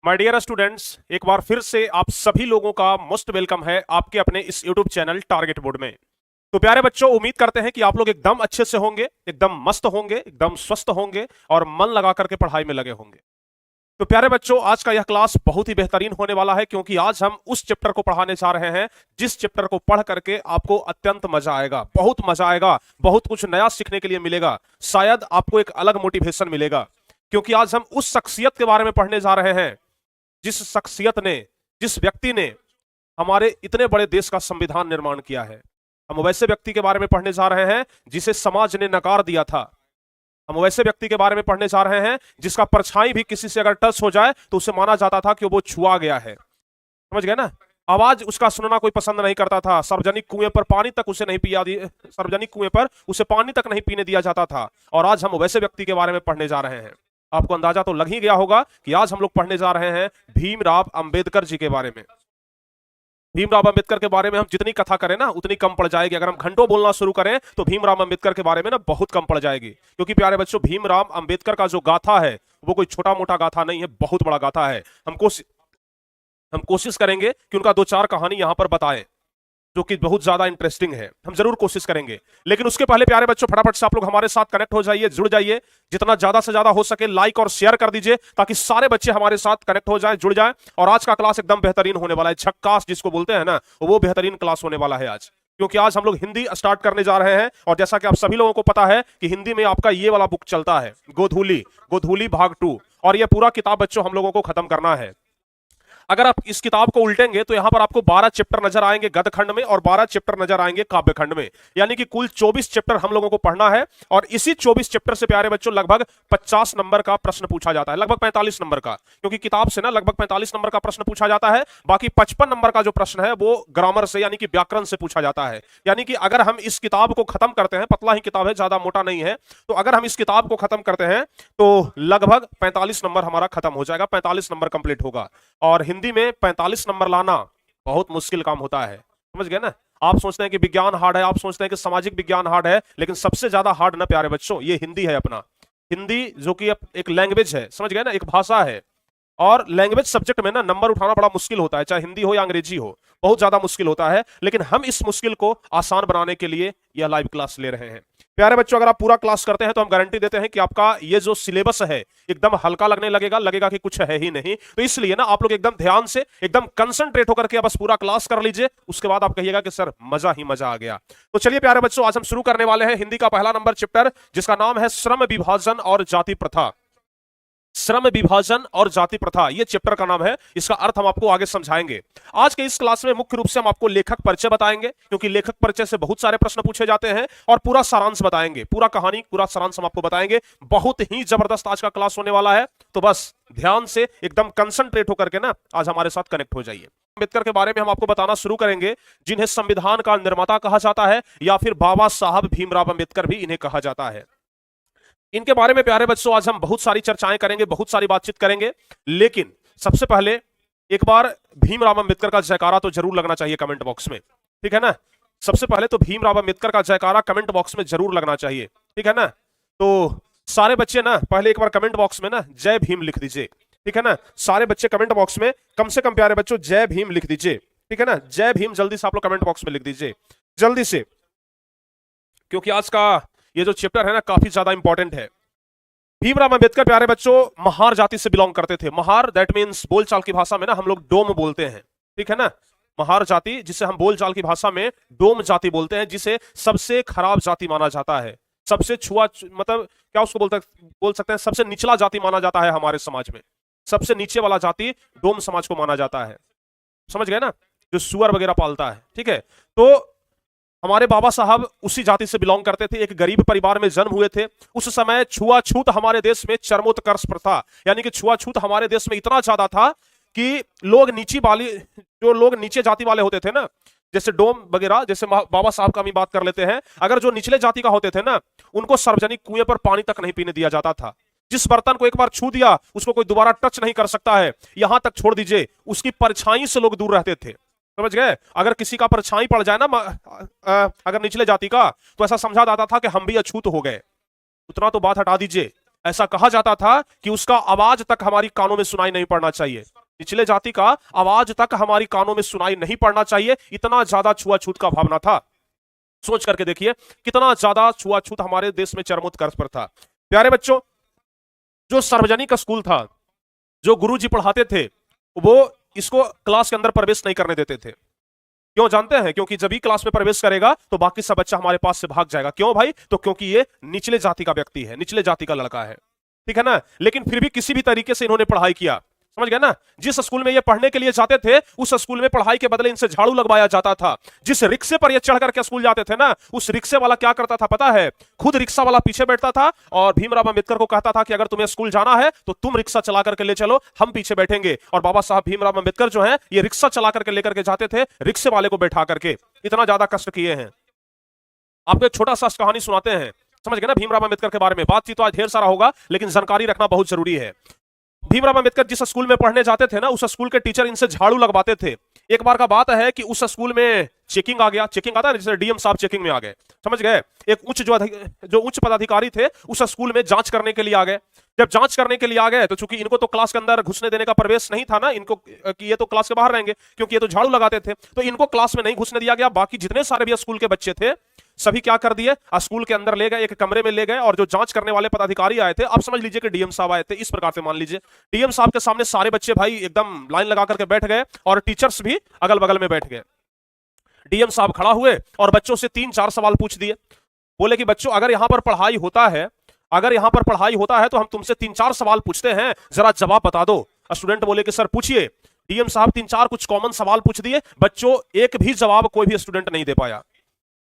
My dear students, एक बार फिर से आप सभी लोगों का मोस्ट वेलकम है आपके अपने इस यूट्यूब चैनल टारगेट बोर्ड में। तो प्यारे बच्चों, उम्मीद करते हैं कि आप लोग एकदम अच्छे से होंगे, एकदम मस्त होंगे, एकदम स्वस्थ होंगे और मन लगा करके पढ़ाई में लगे होंगे। तो प्यारे बच्चों, आज का यह क्लास बहुत ही बेहतरीन होने वाला है क्योंकि आज हम उस चैप्टर को पढ़ाने जा रहे हैं जिस चैप्टर को पढ़ करके आपको अत्यंत मजा आएगा, बहुत मजा आएगा, बहुत कुछ नया सीखने के लिए मिलेगा, शायद आपको एक अलग मोटिवेशन मिलेगा। क्योंकि आज हम उस शख्सियत के बारे में पढ़ने जा रहे हैं जिस शख्सियत ने, जिस व्यक्ति ने हमारे इतने बड़े देश का संविधान निर्माण किया है। हम वैसे व्यक्ति के बारे में पढ़ने जा रहे हैं जिसे समाज ने नकार दिया था। हम वैसे व्यक्ति के बारे में पढ़ने जा रहे हैं जिसका परछाई भी किसी से अगर टच हो जाए तो उसे माना जाता था कि वो छुआ गया है। समझ गए ना? आवाज उसका सुनना कोई पसंद नहीं करता था। सार्वजनिक कुएं पर पानी तक उसे नहीं पिया सार्वजनिक कुएं पर उसे पानी तक नहीं पीने दिया जाता था। और आज हम वैसे व्यक्ति के बारे में पढ़ने जा रहे हैं। आपको अंदाजा तो लग ही गया होगा कि आज हम लोग पढ़ने जा रहे हैं भीमराव अंबेडकर जी के बारे में। भीमराव अंबेडकर के बारे में हम जितनी कथा करें ना उतनी कम पड़ जाएगी। अगर हम घंटों बोलना शुरू करें तो भीमराव अंबेडकर के बारे में ना बहुत कम पड़ जाएगी। क्योंकि प्यारे बच्चों, भीमराव अंबेडकर का जो गाथा है वो कोई छोटा मोटा गाथा नहीं है, बहुत बड़ा गाथा है। हम कोशिश करेंगे कि उनका दो चार कहानी यहां पर बताएं जो कि बहुत ज्यादा इंटरेस्टिंग है। हम जरूर कोशिश करेंगे, लेकिन उसके पहले प्यारे बच्चों फटाफट से आप लोग हमारे साथ कनेक्ट हो जाइए, जुड़ जाइए। जितना ज्यादा से ज्यादा हो सके लाइक और शेयर कर दीजिए ताकि सारे बच्चे हमारे साथ कनेक्ट हो जाएं, जुड़ जाएं। और आज का क्लास एकदम बेहतरीन होने वाला है। झक्कास जिसको बोलते हैं ना, वो बेहतरीन क्लास होने वाला है आज। क्योंकि आज हम लोग हिंदी स्टार्ट करने जा रहे हैं और जैसा कि आप सभी लोगों को पता है कि हिंदी में आपका ये वाला बुक चलता है, गोधूली। गोधूली भाग 2। और ये पूरा किताब बच्चों हम लोगों को खत्म करना है। अगर आप इस किताब को उल्टेंगे तो यहां पर आपको 12 चैप्टर नजर आएंगे गद्य खंड में और 12 चैप्टर नजर आएंगे काव्य खंड में। यानी कि कुल 24 चैप्टर हम लोगों को पढ़ना है। और इसी 24 चैप्टर से प्यारे बच्चों लगभग 50 नंबर का प्रश्न पूछा जाता है, लगभग 45 नंबर का। क्योंकि किताब से ना लगभग 45 नंबर का प्रश्न पूछा जाता है। बाकी 55 नंबर का जो प्रश्न है वो ग्रामर से यानी कि व्याकरण से पूछा जाता है। यानी कि अगर हम इस किताब को खत्म करते हैं, पतला ही किताब है, ज्यादा मोटा नहीं है, तो अगर हम इस किताब को खत्म करते हैं तो लगभग 45 नंबर हमारा खत्म हो जाएगा, 45 नंबर कंप्लीट होगा। और हिंदी में 45 नंबर लाना बहुत मुश्किल काम होता है। समझ गए ना? आप सोचते हैं कि विज्ञान हार्ड है, आप सोचते हैं कि सामाजिक विज्ञान हार्ड है, लेकिन सबसे ज्यादा हार्ड ना प्यारे बच्चों ये हिंदी है अपना। हिंदी जो कि एक लैंग्वेज है, समझ गए ना, एक भाषा है। और लैंग्वेज सब्जेक्ट में ना नंबर उठाना बड़ा मुश्किल होता है, चाहे हिंदी हो या अंग्रेजी हो, बहुत ज्यादा मुश्किल होता है। लेकिन हम इस मुश्किल को आसान बनाने के लिए यह लाइव क्लास ले रहे हैं। प्यारे बच्चों, अगर आप पूरा क्लास करते हैं तो हम गारंटी देते हैं कि आपका ये जो सिलेबस है एकदम हल्का लगने लगेगा, लगेगा कि कुछ है ही नहीं। तो इसलिए ना आप लोग एकदम ध्यान से, एकदम कंसंट्रेट होकर के बस पूरा क्लास कर लीजिए। उसके बाद आप कहिएगा कि सर मजा ही मजा आ गया। तो चलिए प्यारे बच्चों, आज हम शुरू करने वाले हैं हिंदी का पहला नंबर चैप्टर, जिसका नाम है श्रम विभाजन और जाति प्रथा। श्रम विभाजन और जाति प्रथा, ये चैप्टर का नाम है। इसका अर्थ हम आपको आगे समझाएंगे। आज के इस क्लास में मुख्य रूप से हम आपको लेखक परिचय बताएंगे, क्योंकि लेखक परिचय से बहुत सारे प्रश्न पूछे जाते हैं। और पूरा सारांश बताएंगे, पूरा कहानी, पूरा सारांश हम आपको बताएंगे। बहुत ही जबरदस्त आज का क्लास होने वाला है। तो बस ध्यान से एकदम कंसंट्रेट होकर के ना आज हमारे साथ कनेक्ट हो जाइए। अम्बेडकर के बारे में हम आपको बताना शुरू करेंगे, जिन्हें संविधान का निर्माता कहा जाता है या फिर बाबा साहब भीमराव अम्बेडकर भी इन्हें कहा जाता है। इनके बारे में प्यारे बच्चों आज हम बहुत सारी चर्चाएं करेंगे, बहुत सारी बातचीत करेंगे। लेकिन सबसे पहले एक बार भीमराव अम्बेडकर का जयकारा तो जरूर लगना चाहिए कमेंट बॉक्स में, ठीक है ना? सबसे पहले तो भीमराव अम्बेडकर का जयकारा कमेंट बॉक्स में जरूर लगना चाहिए, ठीक है ना? तो सारे बच्चे ना पहले एक बार कमेंट बॉक्स में ना जय भीम लिख दीजिए, ठीक है ना? सारे बच्चे कमेंट बॉक्स में कम से कम प्यारे बच्चों जय भीम लिख दीजिए, ठीक है ना? जय भीम जल्दी से आप लोग कमेंट बॉक्स में लिख दीजिए, जल्दी से। क्योंकि आज का ये जो चैप्टर है ना काफी ज्यादा इंपॉर्टेंट है। भीमराव अंबेडकर प्यारे बच्चों महार जाति से बिलोंग करते थे। महार दैट मींस बोलचाल की भाषा में ना हम लोग डोम बोलते हैं, ठीक है ना? महार जाति, जिसे हम बोलचाल की भाषा में डोम जाति बोलते हैं, जिसे सबसे खराब जाति माना जाता है, सबसे छुआ, मतलब क्या उसको बोल सकते हैं, सबसे निचला जाति माना जाता है हमारे समाज में। सबसे नीचे वाला जाति डोम समाज को माना जाता है। समझ गए ना? जो सुअर वगैरह पालता है, ठीक है? तो हमारे बाबा साहब उसी जाति से बिलोंग करते थे, एक गरीब परिवार में जन्म हुए थे। उस समय छुआछूत हमारे देश में चरमोत्कर्ष प्रथा, यानी कि छुआछूत हमारे देश में इतना ज्यादा था कि लोग जो लोग नीचे जाति वाले होते थे ना, जैसे डोम वगैरह, जैसे बाबा साहब का भी बात कर लेते हैं, अगर जो निचले जाति का होते थे ना, उनको सार्वजनिक कुएं पर पानी तक नहीं पीने दिया जाता था। जिस बर्तन को एक बार छू दिया उसको कोई दोबारा टच नहीं कर सकता है, यहां तक छोड़ दीजिए उसकी परछाई से लोग दूर रहते थे। समझ गए? अगर किसी का परछाई पड़ जाए ना अगर निचले जाति का, तो ऐसा समझा जाता था कि हम भी अछूत हो गए। उतना तो बात हटा दीजिए ऐसा कहा जाता था कि उसका आवाज तक हमारी कानों में सुनाई नहीं पड़ना चाहिए, निचले जाति का आवाज तक हमारी कानों में सुनाई नहीं पड़ना चाहिए। इतना ज्यादा छुआछूत का भावना था। सोच करके देखिए कितना ज्यादा छुआछूत हमारे देश में चरमोत्कर्ष पर था। प्यारे बच्चों, जो सार्वजनिक स्कूल था, जो गुरुजी पढ़ाते थे, वो इसको क्लास के अंदर प्रवेश नहीं करने देते थे। क्यों जानते हैं? क्योंकि जब ही क्लास में प्रवेश करेगा तो बाकी सब बच्चा हमारे पास से भाग जाएगा। क्यों भाई? तो क्योंकि ये निचले जाति का व्यक्ति है, निचले जाति का लड़का है, ठीक है ना। लेकिन फिर भी किसी भी तरीके से इन्होंने पढ़ाई किया, समझ गए ना। जिस स्कूल में ये पढ़ने के लिए जाते थे, उस स्कूल में पढ़ाई के बदले इनसे झाड़ू लगवाया जाता था। जिस रिक्शे पर ये चढ़ करके स्कूल जाते थे ना, उस रिक्शे वाला क्या करता था पता है? खुद रिक्शा वाला पीछे बैठता था और भीमराव अंबेडकर को कहता था कि अगर तुम्हें स्कूल जाना है तो तुम रिक्शा चला करके ले चलो, हम पीछे बैठेंगे। और बाबा साहब भीमराव अंबेडकर जो है, ये रिक्शा चला करके लेकर के जाते थे, रिक्शे वाले को बैठा करके। इतना ज्यादा कष्ट किए हैं। आपको एक छोटा सा कहानी सुनाते हैं, समझ गए ना, भीमराव अंबेडकर के बारे में। बातचीत तो आज ढेर सारा होगा, लेकिन जानकारी रखना बहुत जरूरी है। भीमराव अंबेडकर जिस स्कूल में पढ़ने जाते थे ना, उस स्कूल के टीचर इनसे झाड़ू लगवाते थे। एक बार का बात है कि उस स्कूल में चेकिंग आ गया। चेकिंग आता है जैसे डीएम साहब चेकिंग में आ गए, समझ गए। एक जो उच्च पदाधिकारी थे उस स्कूल में जांच करने के लिए आ गए। जब जांच करने के लिए आ गए तो चूंकि इनको तो क्लास के अंदर घुसने देने का प्रवेश नहीं था ना, इनको कि ये तो क्लास के बाहर रहेंगे, क्योंकि ये तो झाड़ू लगाते थे, तो इनको क्लास में नहीं घुसने दिया गया। बाकी जितने सारे भी स्कूल के बच्चे थे सभी क्या कर दिए, स्कूल के अंदर ले गए, एक कमरे में ले गए। और जो जांच करने वाले पदाधिकारी आए थे, अब समझ लीजिए कि डीएम साहब आए थे। इस प्रकार से मान लीजिए डीएम साहब के सामने सारे बच्चे भाई एकदम लाइन लगा करके बैठ गए और टीचर्स भी अगल बगल में बैठ गए। डीएम साहब खड़ा हुए और बच्चों से 3-4 सवाल पूछ दिए। बोले कि बच्चों, अगर यहां पर पढ़ाई होता है, अगर यहां पर पढ़ाई होता है तो हम तुमसे 3-4 सवाल पूछते हैं, जरा जवाब बता दो। स्टूडेंट बोले कि सर पूछिए। डीएम साहब 3-4 कुछ कॉमन सवाल पूछ दिए। बच्चों, एक भी जवाब कोई भी स्टूडेंट नहीं दे पाया,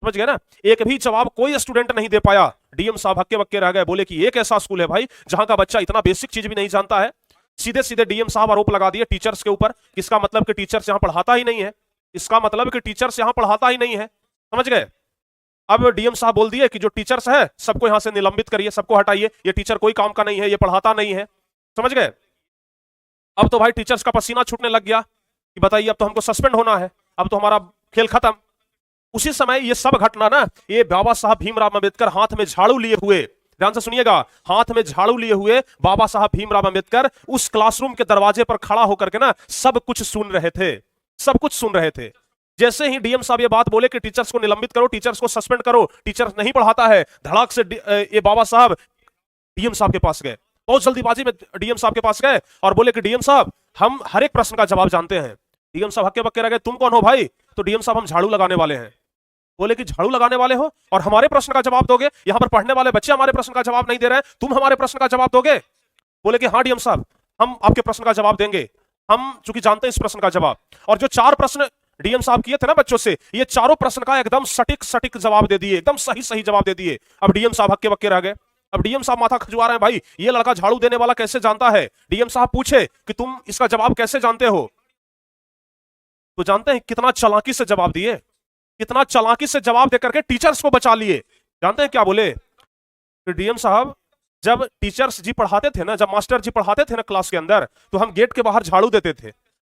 समझ गए ना। एक भी जवाब कोई स्टूडेंट नहीं दे पाया। डीएम साहब हक्के बक्के रह गए। बोले कि एक ऐसा स्कूल है भाई जहां का बच्चा इतना बेसिक चीज भी नहीं जानता है। सीधे सीधे डीएम साहब आरोप लगा दिए टीचर्स के ऊपर। इसका मतलब कि टीचर्स यहां पढ़ाता ही नहीं है, इसका मतलब कि टीचर्स यहां पढ़ाता ही नहीं है, समझ गए। अब डीएम साहब बोल दिए कि जो टीचर्स है सबको यहां से निलंबित करिए, सबको हटाइए, ये टीचर कोई काम का नहीं है, ये पढ़ाता नहीं है, समझ गए। अब तो भाई टीचर्स का पसीना छूटने लग गया कि बताइए अब तो हमको सस्पेंड होना है, अब तो हमारा खेल खत्म। उसी समय ये सब घटना ना, ये बाबा साहब भीमराव अंबेडकर हाथ में झाड़ू लिए हुए, ध्यान से सुनिएगा, हाथ में झाड़ू लिए हुए बाबा साहब भीमराव अंबेडकर उस क्लासरूम के दरवाजे पर खड़ा होकर के ना सब कुछ सुन रहे थे, सब कुछ सुन रहे थे। जैसे ही डीएम साहब ये बात बोले कि टीचर्स को निलंबित करो, टीचर्स को सस्पेंड करो, टीचर्स नहीं पढ़ाता है, धड़ाक से ये बाबा साहब डीएम साहब के पास गए, बहुत जल्दीबाजी में डीएम साहब के पास गए और बोले कि डीएम साहब, हम हर एक प्रश्न का जवाब जानते हैं। डीएम साहब हक्के बक्के रह गए, तुम कौन हो भाई? तो डीएम साहब, हम झाड़ू लगाने वाले हैं। बोले कि झाड़ू लगाने वाले हो और हमारे प्रश्न का जवाब दोगे? यहां पर पढ़ने वाले बच्चे हमारे प्रश्न का जवाब नहीं दे रहे हैं, तुम हमारे प्रश्न का जवाब दोगे? बोले कि हाँ डीएम साहब, हम आपके प्रश्न का जवाब देंगे, हम चूंकि जानते हैं इस प्रश्न का जवाब। और जो 4 प्रश्न डीएम साहब किए थे ना बच्चों से, ये चारों प्रश्न का एकदम सटीक सटीक जवाब दे दिए, एकदम सही सही जवाब दे दिए। अब डीएम साहब हक्के बक्के रह गए। अब डीएम साहब माथा खजुआ रहे हैं, भाई ये लड़का झाड़ू देने वाला कैसे जानता है। डीएम साहब पूछे कि तुम इसका जवाब कैसे जानते हो? तो जानते हैं कितना चालाकी से जवाब दिए, कितना चालाकी से जवाब देकर के टीचर्स को बचा लिए। जानते हैं क्या बोले? तो डीएम साहब, जब टीचर्स जी पढ़ाते थे ना, जब मास्टर जी पढ़ाते थे ना क्लास के अंदर, तो हम गेट के बाहर झाड़ू देते थे,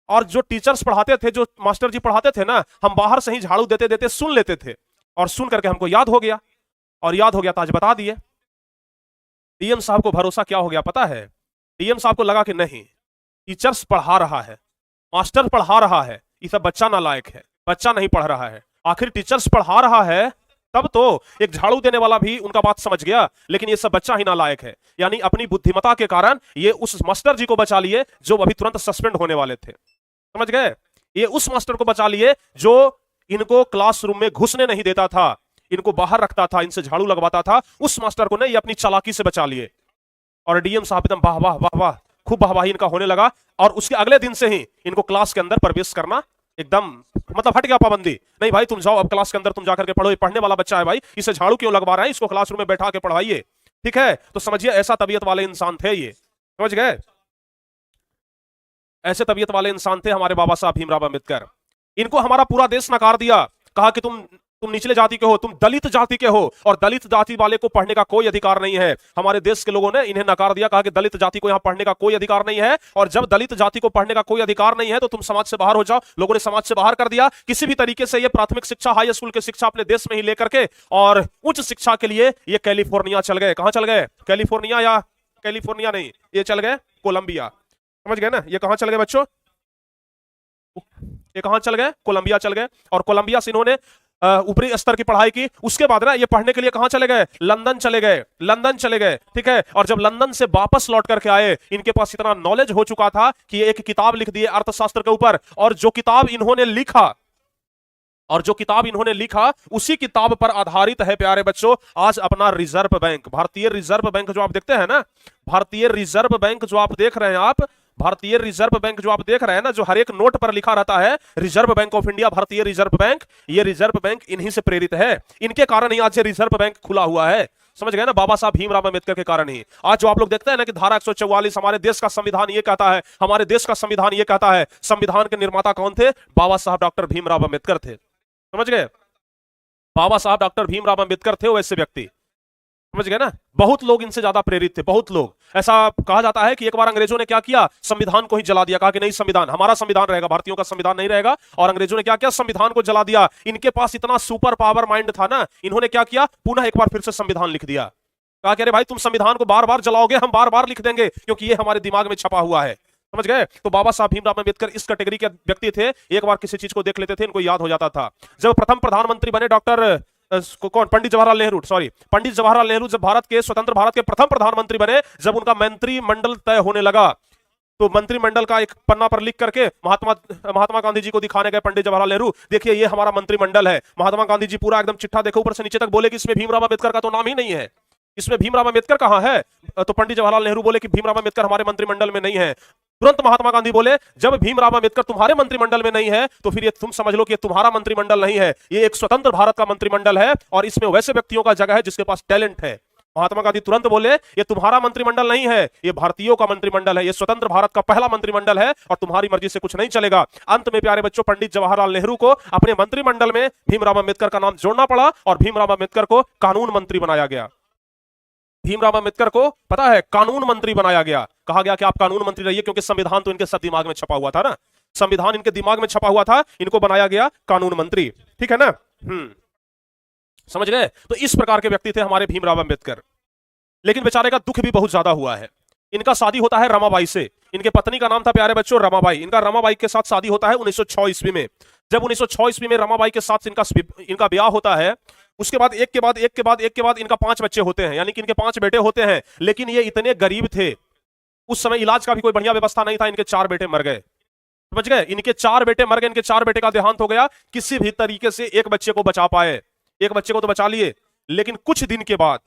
और जो टीचर्स पढ़ाते थे, जो मास्टर जी पढ़ाते थे ना, हम बाहर से ही झाड़ू देते देते सुन लेते थे। और सुन करके हमको याद हो गया, और याद हो गया तो आज बता दिए। डीएम साहब को भरोसा क्या हो गया पता है? डीएम साहब को लगा कि नहीं, टीचर्स पढ़ा रहा है, मास्टर पढ़ा रहा है, ये सब बच्चा नालायक है, बच्चा नहीं पढ़ रहा है। आखिर टीचर्स पढ़ा रहा है तब तो एक झाड़ू देने वाला भी उनका बात समझ गया, लेकिन ये सब बच्चा ही नालायक है। यानी अपनी बुद्धिमत्ता के कारण ये उस मास्टर जी को बचा लिए जो अभी तुरंत सस्पेंड होने वाले थे, समझ गए। ये उस मास्टर को बचा लिए जो इनको क्लासरूम में घुसने नहीं देता था, इनको बाहर रखता था, इनसे झाड़ू लगवाता था। उस मास्टर को ने ये अपनी चालाकी से बचा लिए। और डीएम साहब एकदम वाह वाह वाह वाह, खूब वाहवाही इनका होने लगा। और उसके अगले दिन से ही इनको क्लास के अंदर प्रवेश करना एकदम मतलब हट गया, पाबंदी। नहीं भाई तुम जाओ, अब क्लास के अंदर तुम जाकर के पढ़ो, ये पढ़ने वाला बच्चा है भाई, इसे झाड़ू क्यों लगवा रहे हैं, इसको क्लासरूम में बैठा के पढ़ाइए, ठीक है। तो समझिए ऐसा तबीयत वाले इंसान थे ये, समझ गए। ऐसे तबीयत वाले इंसान थे हमारे बाबा साहब भीमराव अंबेडकर। इनको हमारा पूरा देश नकार दिया, कहा कि तुम निचले जाति के हो, तुम दलित जाति के हो, और दलित जाति वाले को पढ़ने का कोई अधिकार नहीं है। हमारे देश के लोगों ने इन्हें नकार दिया, कहा कि दलित जाति को यहां पढ़ने का कोई अधिकार नहीं है, और जब दलित जाति को पढ़ने का कोई अधिकार नहीं है तो तुम समाज से बाहर हो जाओ। लोगों ने समाज से बाहर कर दिया। किसी भी तरीके से ये प्राथमिक शिक्षा, हाई स्कूल की शिक्षा अपने देश में ही लेकर के, और उच्च शिक्षा के लिए ये कैलिफोर्निया चल गए। कहां चल गए? कैलिफोर्निया या कैलिफोर्निया नहीं, ये चल गए कोलंबिया। समझ गए ना, ये कहां चल गए बच्चों, ये कहां चल गए, कोलंबिया चल गए। और कोलंबिया से इन्होंने ऊपरी स्तर की पढ़ाई की। उसके बाद ना ये पढ़ने के लिए कहां चले गए, लंदन चले गए, लंदन चले गए, ठीक है। और जब लंदन से वापस लौट करके आए, इनके पास इतना नॉलेज हो चुका था कि ये एक किताब लिख दिए अर्थशास्त्र के ऊपर। और जो किताब इन्होंने लिखा, उसी किताब पर आधारित है प्यारे बच्चों आज अपना रिजर्व बैंक, भारतीय रिजर्व बैंक जो आप देखते हैं ना, भारतीय रिजर्व बैंक जो आप देख रहे हैं, आप भारतीय रिजर्व बैंक जो आप देख रहे हैं ना, जो हर एक नोट पर लिखा रहता है रिजर्व बैंक ऑफ इंडिया, भारतीय रिजर्व बैंक, ये रिजर्व बैंक इन्हीं से प्रेरित है। इनके कारण ही आज ये रिजर्व बैंक खुला हुआ है। समझ गए ना, बाबा साहब भीमराव अंबेडकर के कारण ही आज जो आप लोग देखते हैं ना कि धारा 144 हमारे देश का संविधान ये कहता है, हमारे देश का संविधान ये कहता है। संविधान के निर्माता कौन थे, बाबा साहब डॉक्टर भीमराव अंबेडकर थे। समझ गए, बाबा साहब डॉक्टर भीमराव अंबेडकर थे वैसे व्यक्ति। समझ गए ना, बहुत लोग इनसे ज्यादा प्रेरित थे, बहुत लोग। ऐसा कहा जाता है कि एक बार अंग्रेजों ने क्या किया, संविधान को ही जला दिया। कहा कि नहीं, संविधान हमारा संविधान रहेगा, भारतीयों का संविधान नहीं रहेगा। और अंग्रेजों ने क्या किया, संविधान को जला दिया। इनके पास इतना सुपर पावर माइंड था ना, इन्होंने क्या किया, पुनः एक बार फिर से संविधान लिख दिया। कहा कि अरे भाई तुम संविधान को बार बार जलाओगे, हम बार बार लिख देंगे, क्योंकि ये हमारे दिमाग में छपा हुआ है। समझ गए। तो बाबा साहब भीमराव अंबेडकर इस कैटेगरी के व्यक्ति थे, एक बार किसी चीज को देख लेते थे, इनको याद हो जाता था। जब प्रथम प्रधानमंत्री बने डॉक्टर कौन, पंडित जवाहरलाल नेहरू, सॉरी पंडित जवाहरलाल नेहरू जब भारत के स्वतंत्र भारत के प्रथम प्रधानमंत्री बने, जब उनका मंत्रिमंडल तय होने लगा, तो मंत्रिमंडल का एक पन्ना पर लिख करके महात्मा गांधी जी को दिखाने गए पंडित जवाहरलाल नेहरू, देखिए ये हमारा मंत्रिमंडल है। महात्मा गांधी जी पूरा एकदम चिट्ठा देखो ऊपर से नीचे तक, बोले कि इसमें भीमराव अंबेडकर का तो नाम ही नहीं है, इसमें भीमराव अंबेडकर कहां है। तो पंडित जवाहरलाल नेहरू बोले कि भीमराव अंबेडकर हमारे मंत्रिमंडल में नहीं है। तुरंत महात्मा गांधी बोले, जब भीमराव अंबेडकर तुम्हारे मंत्रिमंडल में नहीं है, तो फिर ये तुम समझ लो कि ये तुम्हारा मंत्रिमंडल नहीं है, ये एक स्वतंत्र भारत का मंत्रिमंडल है, और इसमें वैसे व्यक्तियों का जगह है जिसके पास टैलेंट है। महात्मा गांधी तुरंत बोले, ये तुम्हारा मंत्रिमंडल नहीं है, ये भारतीयों का मंत्रिमंडल है, ये स्वतंत्र भारत का पहला मंत्रिमंडल है, और तुम्हारी मर्जी से कुछ नहीं चलेगा। अंत में प्यारे बच्चों, पंडित जवाहरलाल नेहरू को अपने मंत्रिमंडल में भीमराव अंबेडकर का नाम जोड़ना पड़ा, और भीमराव अंबेडकर को कानून मंत्री बनाया गया। भीमराव अंबेडकर को पता है कानून मंत्री बनाया गया, कहा गया कि आप कानून मंत्री रहिए, क्योंकि संविधान तो इनके सब दिमाग में छपा हुआ था ना, संविधान इनके दिमाग में छपा हुआ था, इनको बनाया गया कानून मंत्री। ठीक है ना, समझ गए। तो इस प्रकार के व्यक्ति थे हमारे भीमराव अंबेडकर। लेकिन बेचारे का दुख भी बहुत ज्यादा हुआ है। इनका शादी होता है रमाबाई से, इनके पत्नी का नाम था प्यारे बच्चों रमाबाई। इनका रमाबाई के साथ शादी होता है 1906 ईस्वी में। जब 1906 ईस्वी में रमाबाई के साथ इनका ब्याह होता है, उसके बाद एक के बाद इनका 5 बच्चे होते हैं, यानी कि इनके 5 बेटे होते हैं। लेकिन ये इतने गरीब थे, उस समय इलाज का भी कोई बढ़िया व्यवस्था नहीं था, इनके 4 बेटे मर गए। समझ गए, इनके 4 बेटे मर गए, इनके 4 बेटे का देहांत हो गया। किसी भी तरीके से एक बच्चे को बचा पाए, एक बच्चे को तो बचा लिए, लेकिन कुछ दिन के बाद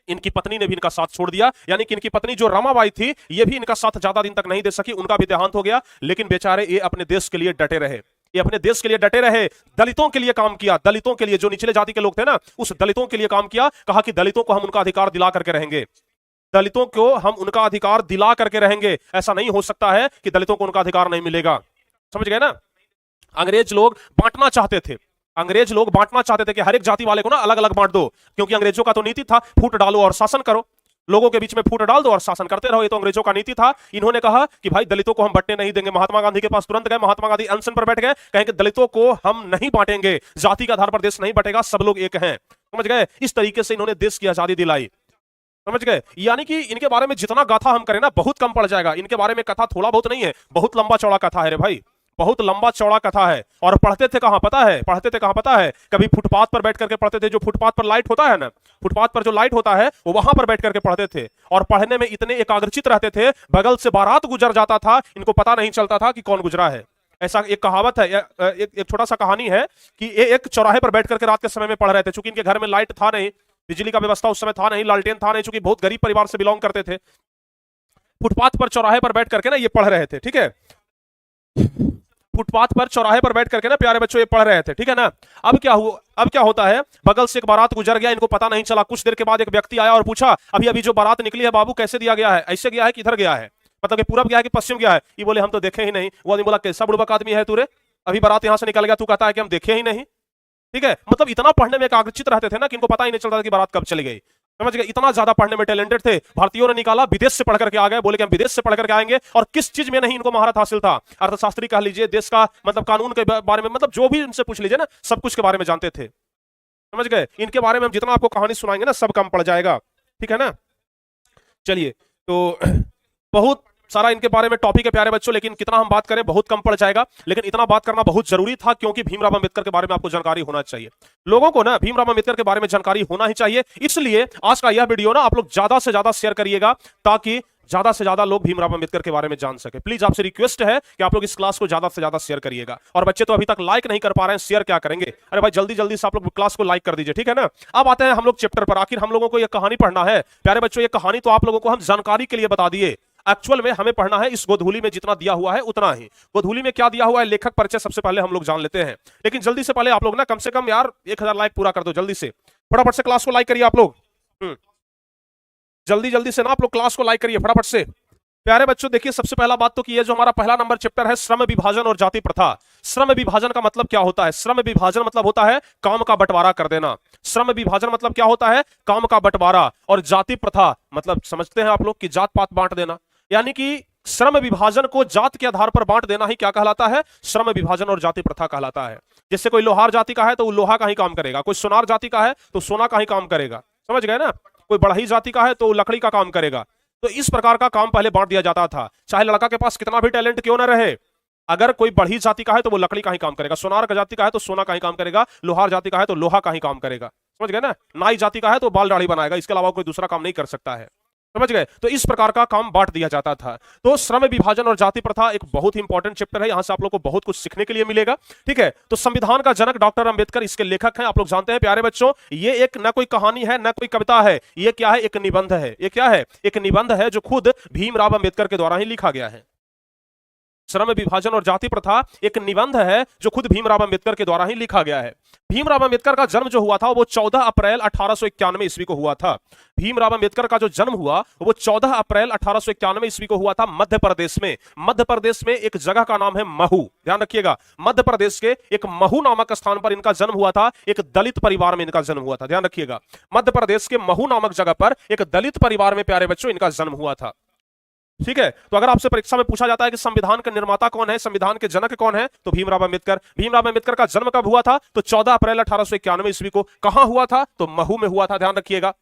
इनकी पत्नी ने भी इनका साथ छोड़ दिया। यानी कि इनकी पत्नी जो रमाबाई थी, ये भी इनका साथ ज्यादा दिन तक नहीं दे सकी, उनका भी देहांत हो गया। लेकिन बेचारे ये अपने देश के लिए डटे रहे, ये अपने देश के लिए डटे रहे, दलितों के लिए काम किया, दलितों के लिए, जो निचले जाति के लोग थे ना, उस दलितों के लिए काम किया। कहा कि दलितों को हम उनका अधिकार दिला करके रहेंगे, दलितों को हम उनका अधिकार दिला करके रहेंगे। ऐसा नहीं हो सकता है कि दलितों को उनका अधिकार नहीं मिलेगा। समझ गए ना। अंग्रेज लोग बांटना चाहते थे, अंग्रेज लोग बांटना चाहते थे कि हर एक जाति वाले को ना अलग अलग बांट दो, क्योंकि अंग्रेजों का तो नीति था फूट डालो और शासन करो, लोगों के बीच में फूट डाल दो और शासन करते रहो, ये तो अंग्रेजों का नीति था। इन्होंने कहा कि भाई दलितों को हम बंटने नहीं देंगे। महात्मा गांधी के पास तुरंत गए, महात्मा गांधी अनशन पर बैठ गए, कहें कि दलितों को हम नहीं बांटेंगे, जाति के आधार पर देश नहीं बटेगा, सब लोग एक हैं। समझ गए, इस तरीके से इन्होंने देश की आजादी दिलाई। समझ गए, यानी कि इनके बारे में जितना गाथा हम करें ना बहुत कम पड़ जाएगा। इनके बारे में कथा थोड़ा बहुत नहीं है, बहुत लंबा चौड़ा कथा है रे भाई, बहुत लंबा चौड़ा कथा है। और पढ़ते थे कहां पता है, पढ़ते थे कहां पता है, कभी फुटपाथ पर बैठ करके पढ़ते थे। जो फुटपाथ पर लाइट होता है ना, फुटपाथ पर जो लाइट होता है वो वहां पर बैठ करके पढ़ते थे, और पढ़ने में इतने एकाग्रचित रहते थे, बगल से बारात गुजर जाता था, इनको पता नहीं चलता था कि कौन गुजरा है। ऐसा एक कहावत है, एक छोटा सा कहानी है कि ये एक चौराहे पर बैठ करके रात के समय में पढ़ रहे थे। चूंकि इनके घर में लाइट था नहीं, बिजली का व्यवस्था उस समय था नहीं, लालटेन था नहीं, चूंकि बहुत गरीब परिवार से बिलोंग करते थे। फुटपाथ पर चौराहे पर बैठ करके ना ये पढ़ रहे थे, ठीक है, फुटपाथ पर चौराहे पर बैठ करके ना प्यारे बच्चों ये पढ़ रहे थे, ठीक है ना। अब क्या हुआ, अब क्या होता है, बगल से एक बारात गुजर गया, इनको पता नहीं चला। कुछ देर के बाद एक व्यक्ति आया और पूछा, अभी अभी जो बारात निकली है बाबू कैसे दिया गया है, ऐसे गया है कि इधर गया है, मतलब कि पूरब गया है कि पश्चिम गया है। ये बोले हम तो देखे ही नहीं। वो आदमी बोला कैसा बुड़बक आदमी है तू रे, अभी बारात यहां से निकल गया, तू कहता है कि हम देखे ही नहीं। ठीक है, मतलब इतना पढ़ने में एकाग्रचित रहते थे ना कि इनको पता ही नहीं चलता था कि बारात कब चली गई। समझ गए, इतना ज्यादा पढ़ने में टैलेंटेड थे। भारतीयों ने निकाला, विदेश से पढ़ करके आ गए, बोले कि हम विदेश से पढ़ करके आएंगे। और किस चीज में नहीं इनको महारत हासिल था, अर्थशास्त्री कह लीजिए, देश का मतलब कानून के बारे में, मतलब जो भी इनसे पूछ लीजिए ना, सब कुछ के बारे में जानते थे। समझ गए, इनके बारे में हम जितना आपको कहानी सुनाएंगे ना सब कम पड़ जाएगा, ठीक है ना। चलिए, तो बहुत सारा इनके बारे में टॉपिक है प्यारे बच्चों, लेकिन कितना हम बात करें बहुत कम पड़ जाएगा। लेकिन इतना बात करना बहुत जरूरी था, क्योंकि भीमराव अंबेडकर के बारे में आपको जानकारी होना चाहिए। लोगों को ना भीमराव अंबेडकर के बारे में जानकारी होना ही चाहिए। इसलिए आज का यह वीडियो ना आप लोग ज्यादा से ज्यादा शेयर करिएगा, ताकि ज्यादा से ज्यादा लोग भीमराव अंबेडकर के बारे में जान सके। प्लीज आपसे रिक्वेस्ट है कि आप लोग इस क्लास को ज्यादा से ज्यादा शेयर करिएगा। और बच्चे तो अभी तक लाइक नहीं कर पा रहे हैं, शेयर क्या करेंगे? अरे भाई जल्दी जल्दी से आप लोग क्लास को लाइक कर दीजिए, ठीक है ना। अब आते हैं हम लोग चैप्टर पर। आखिर हम लोगों को यह कहानी पढ़ना है प्यारे बच्चों। ये कहानी तो आप लोगों को हम जानकारी के लिए बता दिए, एक्चुअल में हमें पढ़ना है इस गोधूली में जितना दिया हुआ है उतना ही। गोधूली में क्या दिया हुआ है, लेखक परिचय सबसे पहले हम लोग जान लेते हैं। लेकिन जल्दी से पहले आप लोग ना कम से कम यार 1000 लाइक पूरा कर दो जल्दी से, फटाफट से क्लास को लाइक करिए आप लोग। जल्दी जल्दी से ना आप लोग क्लास को लाइक करिए फटाफट से। प्यारे बच्चों देखिए, सबसे पहला बात तो कि ये जो हमारा पहला नंबर चैप्टर है, श्रम विभाजन और जाति प्रथा। श्रम विभाजन का मतलब क्या होता है? श्रम विभाजन मतलब होता है काम का बंटवारा कर देना। श्रम विभाजन मतलब क्या होता है? काम का बंटवारा। और जाति प्रथा मतलब समझते हैं आप लोग कि जात पात बांट देना। यानी कि श्रम विभाजन को जात के आधार पर बांट देना ही क्या कहलाता है? श्रम विभाजन और जाति प्रथा कहलाता है। जैसे कोई लोहार जाति का है तो वो लोहा का ही काम करेगा, कोई सोनार जाति का है तो सोना का ही काम करेगा, समझ गए ना। कोई बढ़ई जाति का है तो लकड़ी का काम करेगा। तो इस प्रकार का काम पहले बांट दिया जाता था। चाहे लड़का के पास कितना भी टैलेंट क्यों ना रहे, अगर कोई बढ़ी जाति का है तो वो लकड़ी का ही काम करेगा, सोनार का जाति का है तो सोना का ही काम करेगा, लोहार जाति का है तो लोहा का ही काम करेगा, समझ गए ना। नाई जाति का है तो बाल दाढ़ी बनाएगा, इसके अलावा कोई दूसरा काम नहीं कर सकता है, समझ गए। तो इस प्रकार का काम बांट दिया जाता था। तो श्रम विभाजन और जाति प्रथा एक बहुत ही इंपॉर्टेंट चैप्टर है, यहां से आप लोग को बहुत कुछ सीखने के लिए मिलेगा, ठीक है। तो संविधान का जनक डॉक्टर अंबेडकर इसके लेखक हैं, आप लोग जानते हैं प्यारे बच्चों। ये एक न कोई कहानी है न कोई कविता है, ये क्या है? एक निबंध है। ये क्या है? एक निबंध है जो खुद भीमराव अंबेडकर के द्वारा ही लिखा गया है। श्रम विभाजन और जाति प्रथा एक निबंध है जो खुद भीमराव अंबेडकर के द्वारा ही लिखा गया है। भीमराव अंबेडकर का जन्म जो हुआ था वो 14 अप्रैल 1891 ईस्वी को हुआ था। भीमराव अंबेडकर का जो जन्म हुआ वो 14 अप्रैल 1891 ईस्वी को हुआ था मध्य प्रदेश में। मध्य प्रदेश में एक जगह का नाम है महू, ध्यान रखिएगा। मध्य प्रदेश के एक महू नामक स्थान पर इनका जन्म हुआ था। एक दलित परिवार में इनका जन्म हुआ था, ध्यान रखिएगा। मध्य प्रदेश के महू नामक जगह पर एक दलित परिवार में प्यारे बच्चों इनका जन्म हुआ था, ठीक है। तो अगर आपसे परीक्षा में पूछा जाता है कि संविधान का निर्माता कौन है, संविधान के जनक कौन है, तो भीमराव अंबेडकर। भीमराव अंबेडकर का जन्म कब हुआ था? तो 14 अप्रैल 1891 ईस्वी को। कहां हुआ था? तो महू में हुआ था, ध्यान रखिएगा।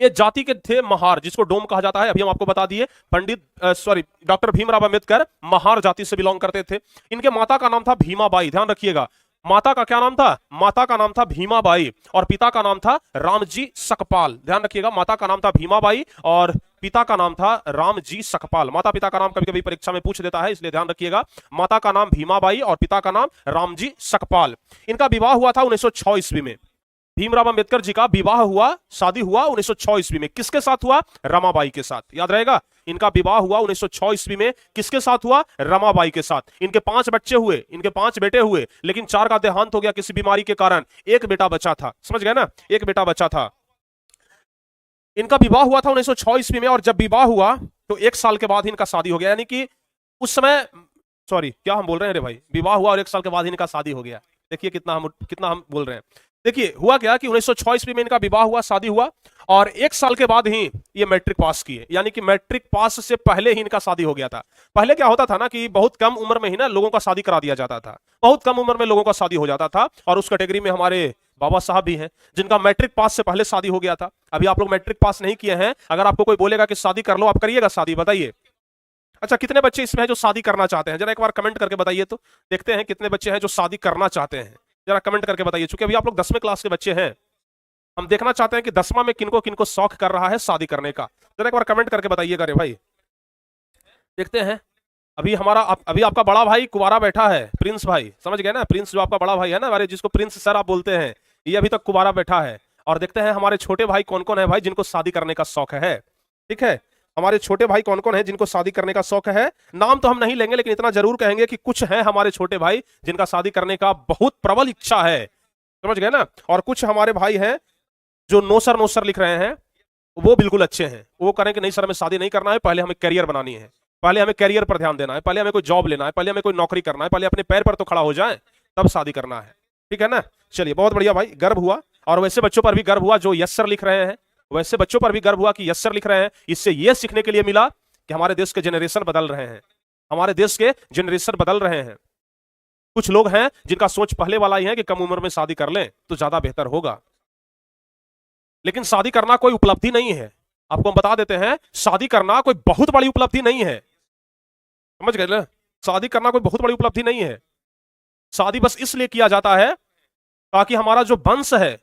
ये जाति के थे महार, जिसको डोम कहा जाता है, अभी हम आपको बता दिए। डॉक्टर भीमराव अंबेडकर महार जाति से बिलोंग करते थे। इनके माता का नाम था भीमाबाई, ध्यान रखिएगा। माता का क्या नाम था? माता का नाम था भीमाबाई और पिता का नाम था रामजी सकपाल, ध्यान रखिएगा। माता का नाम था भीमाबाई और पिता का नाम था रामजी सकपाल। माता पिता का नाम कभी कभी परीक्षा में पूछ देता है, इसलिए ध्यान रखिएगा। माता का नाम भीमाबाई और पिता का नाम रामजी सकपाल। इनका विवाह हुआ था 1906 ईस्वी में। भीमराव अंबेडकर जी का विवाह हुआ, शादी हुआ 1906 ईस्वी में। किसके साथ हुआ? रमाबाई के साथ, याद रहेगा। इनका विवाह हुआ 1906 ईस्वी में, किसके साथ हुआ? रमाबाई के साथ। इनके 5 बच्चे हुए, इनके 5 बेटे हुए, लेकिन 4 का देहांत हो गया किसी बीमारी के कारण। एक बेटा बचा था, समझ गए ना, एक बेटा बचा था। इनका विवाह हुआ था 1906 ईस्वी में, और जब विवाह हुआ तो 1 साल के बाद इनका शादी हो गया। यानी कि उस समय, क्या हम बोल रहे हैं रे भाई, विवाह हुआ और 1 साल के बाद इनका शादी हो गया। देखिए कितना हम बोल रहे हैं। देखिए हुआ क्या कि 1906 ईस्वी में इनका विवाह हुआ, शादी हुआ, और 1 साल के बाद ही ये मैट्रिक पास किए। यानी कि मैट्रिक पास से पहले ही इनका शादी हो गया था। पहले क्या होता था ना कि बहुत कम उम्र में ही ना लोगों का शादी करा दिया जाता था, बहुत कम उम्र में लोगों का शादी हो जाता था। और उस कैटेगरी में हमारे बाबा साहब भी हैं जिनका मैट्रिक पास से पहले शादी हो गया था। अभी आप लोग मैट्रिक पास नहीं किए हैं, अगर आपको कोई बोलेगा कि शादी कर लो, आप करिएगा शादी? बताइए। अच्छा, कितने बच्चे इसमें हैं जो शादी करना चाहते हैं? जरा एक बार कमेंट करके बताइए, तो देखते हैं कितने बच्चे हैं जो शादी करना चाहते हैं। जरा कमेंट करके बताइए। चूंकि अभी आप लोग 10वीं क्लास के बच्चे हैं, हम देखना चाहते हैं कि 10वां में किनको किनको शौक कर रहा है शादी करने का। जरा एक बार कमेंट करके बताइएगा रे भाई, देखते हैं। अभी आपका बड़ा भाई कुवारा बैठा है, प्रिंस भाई, समझ गए ना। प्रिंस जो आपका बड़ा भाई है ना, हमारे जिसको प्रिंस सर आप बोलते हैं, ये अभी तक कुवारा बैठा है। और देखते हैं हमारे छोटे भाई कौन कौन है भाई जिनको शादी करने का शौक है, ठीक है। हमारे छोटे भाई कौन कौन है जिनको शादी करने का शौक है? नाम तो हम नहीं लेंगे, लेकिन इतना जरूर कहेंगे कि कुछ हैं हमारे छोटे भाई जिनका शादी करने का बहुत प्रबल इच्छा है, समझ गए ना। और कुछ हमारे भाई हैं जो नो सर लिख रहे हैं, वो बिल्कुल अच्छे हैं। वो करें कि नहीं सर, हमें शादी नहीं करना है, पहले हमें करियर बनानी है, पहले हमें करियर पर ध्यान देना है, पहले हमें कोई जॉब लेना है, पहले हमें कोई नौकरी करना है, पहले अपने पैर पर तो खड़ा हो जाए, तब शादी करना है, ठीक है ना। चलिए, बहुत बढ़िया भाई, गर्व हुआ। और वैसे बच्चों पर भी गर्व हुआ जो यस सर लिख रहे हैं, वैसे बच्चों पर भी गर्व हुआ कि यस सर लिख रहे हैं। इससे यह सीखने के लिए मिला कि हमारे देश के जनरेशन बदल रहे हैं, हमारे देश के जनरेशन बदल रहे हैं। कुछ लोग हैं जिनका सोच पहले वाला ही है कि कम उम्र में शादी कर लें तो ज्यादा बेहतर होगा। लेकिन शादी करना कोई उपलब्धि नहीं है। आपको हम बता देते हैं, शादी करना कोई बहुत बड़ी उपलब्धि नहीं है, समझ गए ना? शादी करना कोई बहुत बड़ी उपलब्धि नहीं है। शादी बस इसलिए किया जाता है ताकि हमारा जो वंश है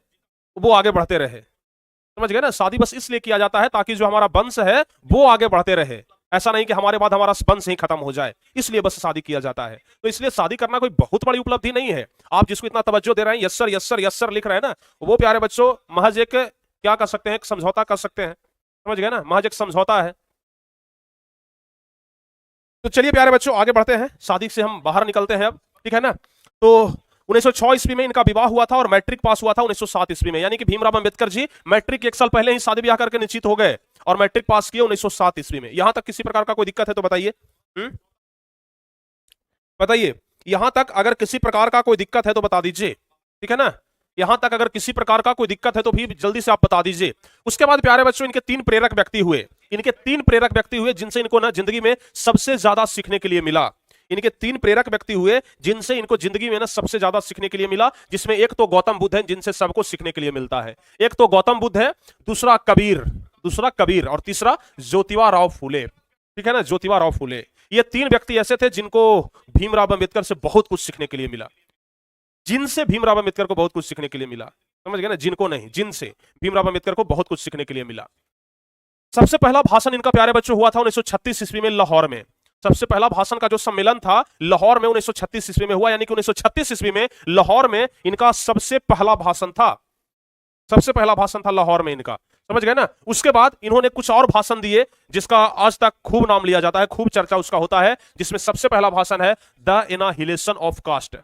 वो आगे बढ़ते रहे, समझ गए ना? शादी बस इसलिए किया जाता है ताकि जो हमारा वंश है वो आगे बढ़ते रहे। ऐसा नहीं कि हमारे बाद हमारा वंश ही खत्म हो जाए, इसलिए बस शादी किया जाता है। तो इसलिए शादी करना कोई बहुत बड़ी उपलब्धि नहीं है। आप जिसको इतना तवज्जो दे रहे हैं, yes sir yes sir yes sir लिख रहे हैं ना, वो प्यारे बच्चों महज एक क्या कर सकते हैं, एक समझौता कर सकते हैं, समझ गए ना? महज एक समझौता है। तो चलिए प्यारे बच्चों आगे बढ़ते हैं, शादी से हम बाहर निकलते हैं अब, ठीक है ना? तो 1906 ईस्वी में इनका विवाह हुआ था और मैट्रिक पास हुआ था 1907 ईस्वी में, यानी कि भीमराव अंबेडकर जी मैट्रिक एक साल पहले ही शादी ब्याह करके निश्चित हो गए और मैट्रिक पास किए 1907 ईस्वी में। यहां तक किसी प्रकार का कोई दिक्कत है तो बताइए, बताइए। यहां तक अगर किसी प्रकार का कोई दिक्कत है तो बता दीजिए, ठीक है ना? यहां तक अगर किसी प्रकार का कोई दिक्कत है तो भी जल्दी से आप बता दीजिए। उसके बाद प्यारे बच्चों इनके तीन प्रेरक व्यक्ति हुए, इनके तीन प्रेरक व्यक्ति हुए जिनसे इनको ना जिंदगी में सबसे ज्यादा सीखने के लिए मिला। इनके तीन प्रेरक व्यक्ति हुए जिनसे इनको जिंदगी में ना सबसे ज्यादा सीखने के लिए मिला, जिसमें एक तो गौतम बुद्ध है जिनसे सबको सीखने के लिए मिलता है। एक तो गौतम बुद्ध है, दूसरा कबीर और तीसरा ज्योतिबा राव फूले, ठीक है ना? ज्योतिबा राव फूले। ये तीन व्यक्ति ऐसे थे जिनको भीमराव अंबेडकर से बहुत कुछ सीखने के लिए मिला, जिनसे भीमराव अंबेडकर को बहुत कुछ सीखने के लिए मिला, समझ गए ना? जिनको नहीं, जिनसे भीमराव अंबेडकर को बहुत कुछ सीखने के लिए मिला। सबसे पहला भाषण इनका प्यारे बच्चों हुआ था 1936 ईस्वी में लाहौर में। सबसे पहला भाषण का जो सम्मेलन था लाहौर में 1936 ईस्वी में हुआ, यानी कि 1936 ईस्वी में लाहौर में इनका सबसे पहला भाषण था, सबसे पहला भाषण था लाहौर में इनका, समझ गए ना? उसके बाद इन्होंने कुछ और भाषण दिए जिसका आज तक खूब नाम लिया जाता है, खूब चर्चा उसका होता है, जिसमें सबसे पहला भाषण है the annihilation of caste.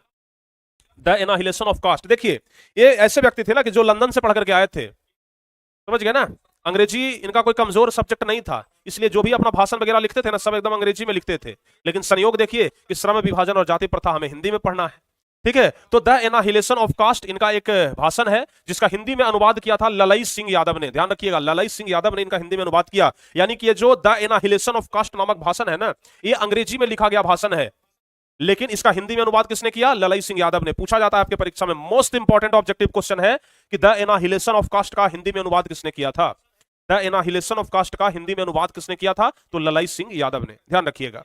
The annihilation of caste. देखिए ये ऐसे व्यक्ति थे ना कि जो लंदन से पढ़ करके आए थे, समझ गए ना? अंग्रेजी इनका कोई कमजोर सब्जेक्ट नहीं था, इसलिए जो भी अपना भाषण वगैरह लिखते थे ना सब एकदम अंग्रेजी में लिखते थे। लेकिन संयोग देखिए कि श्रम विभाजन और जाति प्रथा हमें हिंदी में पढ़ना है, ठीक है? तो द एनाहिलेशन ऑफ कास्ट इनका एक भाषण है जिसका हिंदी में अनुवाद किया था ललई सिंह यादव ने। ध्यान रखिएगा, ललई सिंह यादव ने इनका हिंदी में अनुवाद किया। यानी कि ये जो द एनाहिलेशन ऑफ कास्ट नामक भाषण है ना, ये अंग्रेजी में लिखा गया भाषण है, लेकिन इसका हिंदी में अनुवाद किसने किया? ललई सिंह यादव ने। पूछा जाता है आपके परीक्षा में, मोस्ट इंपॉर्टेंट ऑब्जेक्टिव क्वेश्चन है कि द एनाहिलेशन ऑफ कास्ट का हिंदी में अनुवाद किसने किया था? द एनाहिलेशन ऑफ कास्ट का हिंदी में अनुवाद किसने किया था? तो ललई सिंह यादव ने। ध्यान रखिएगा।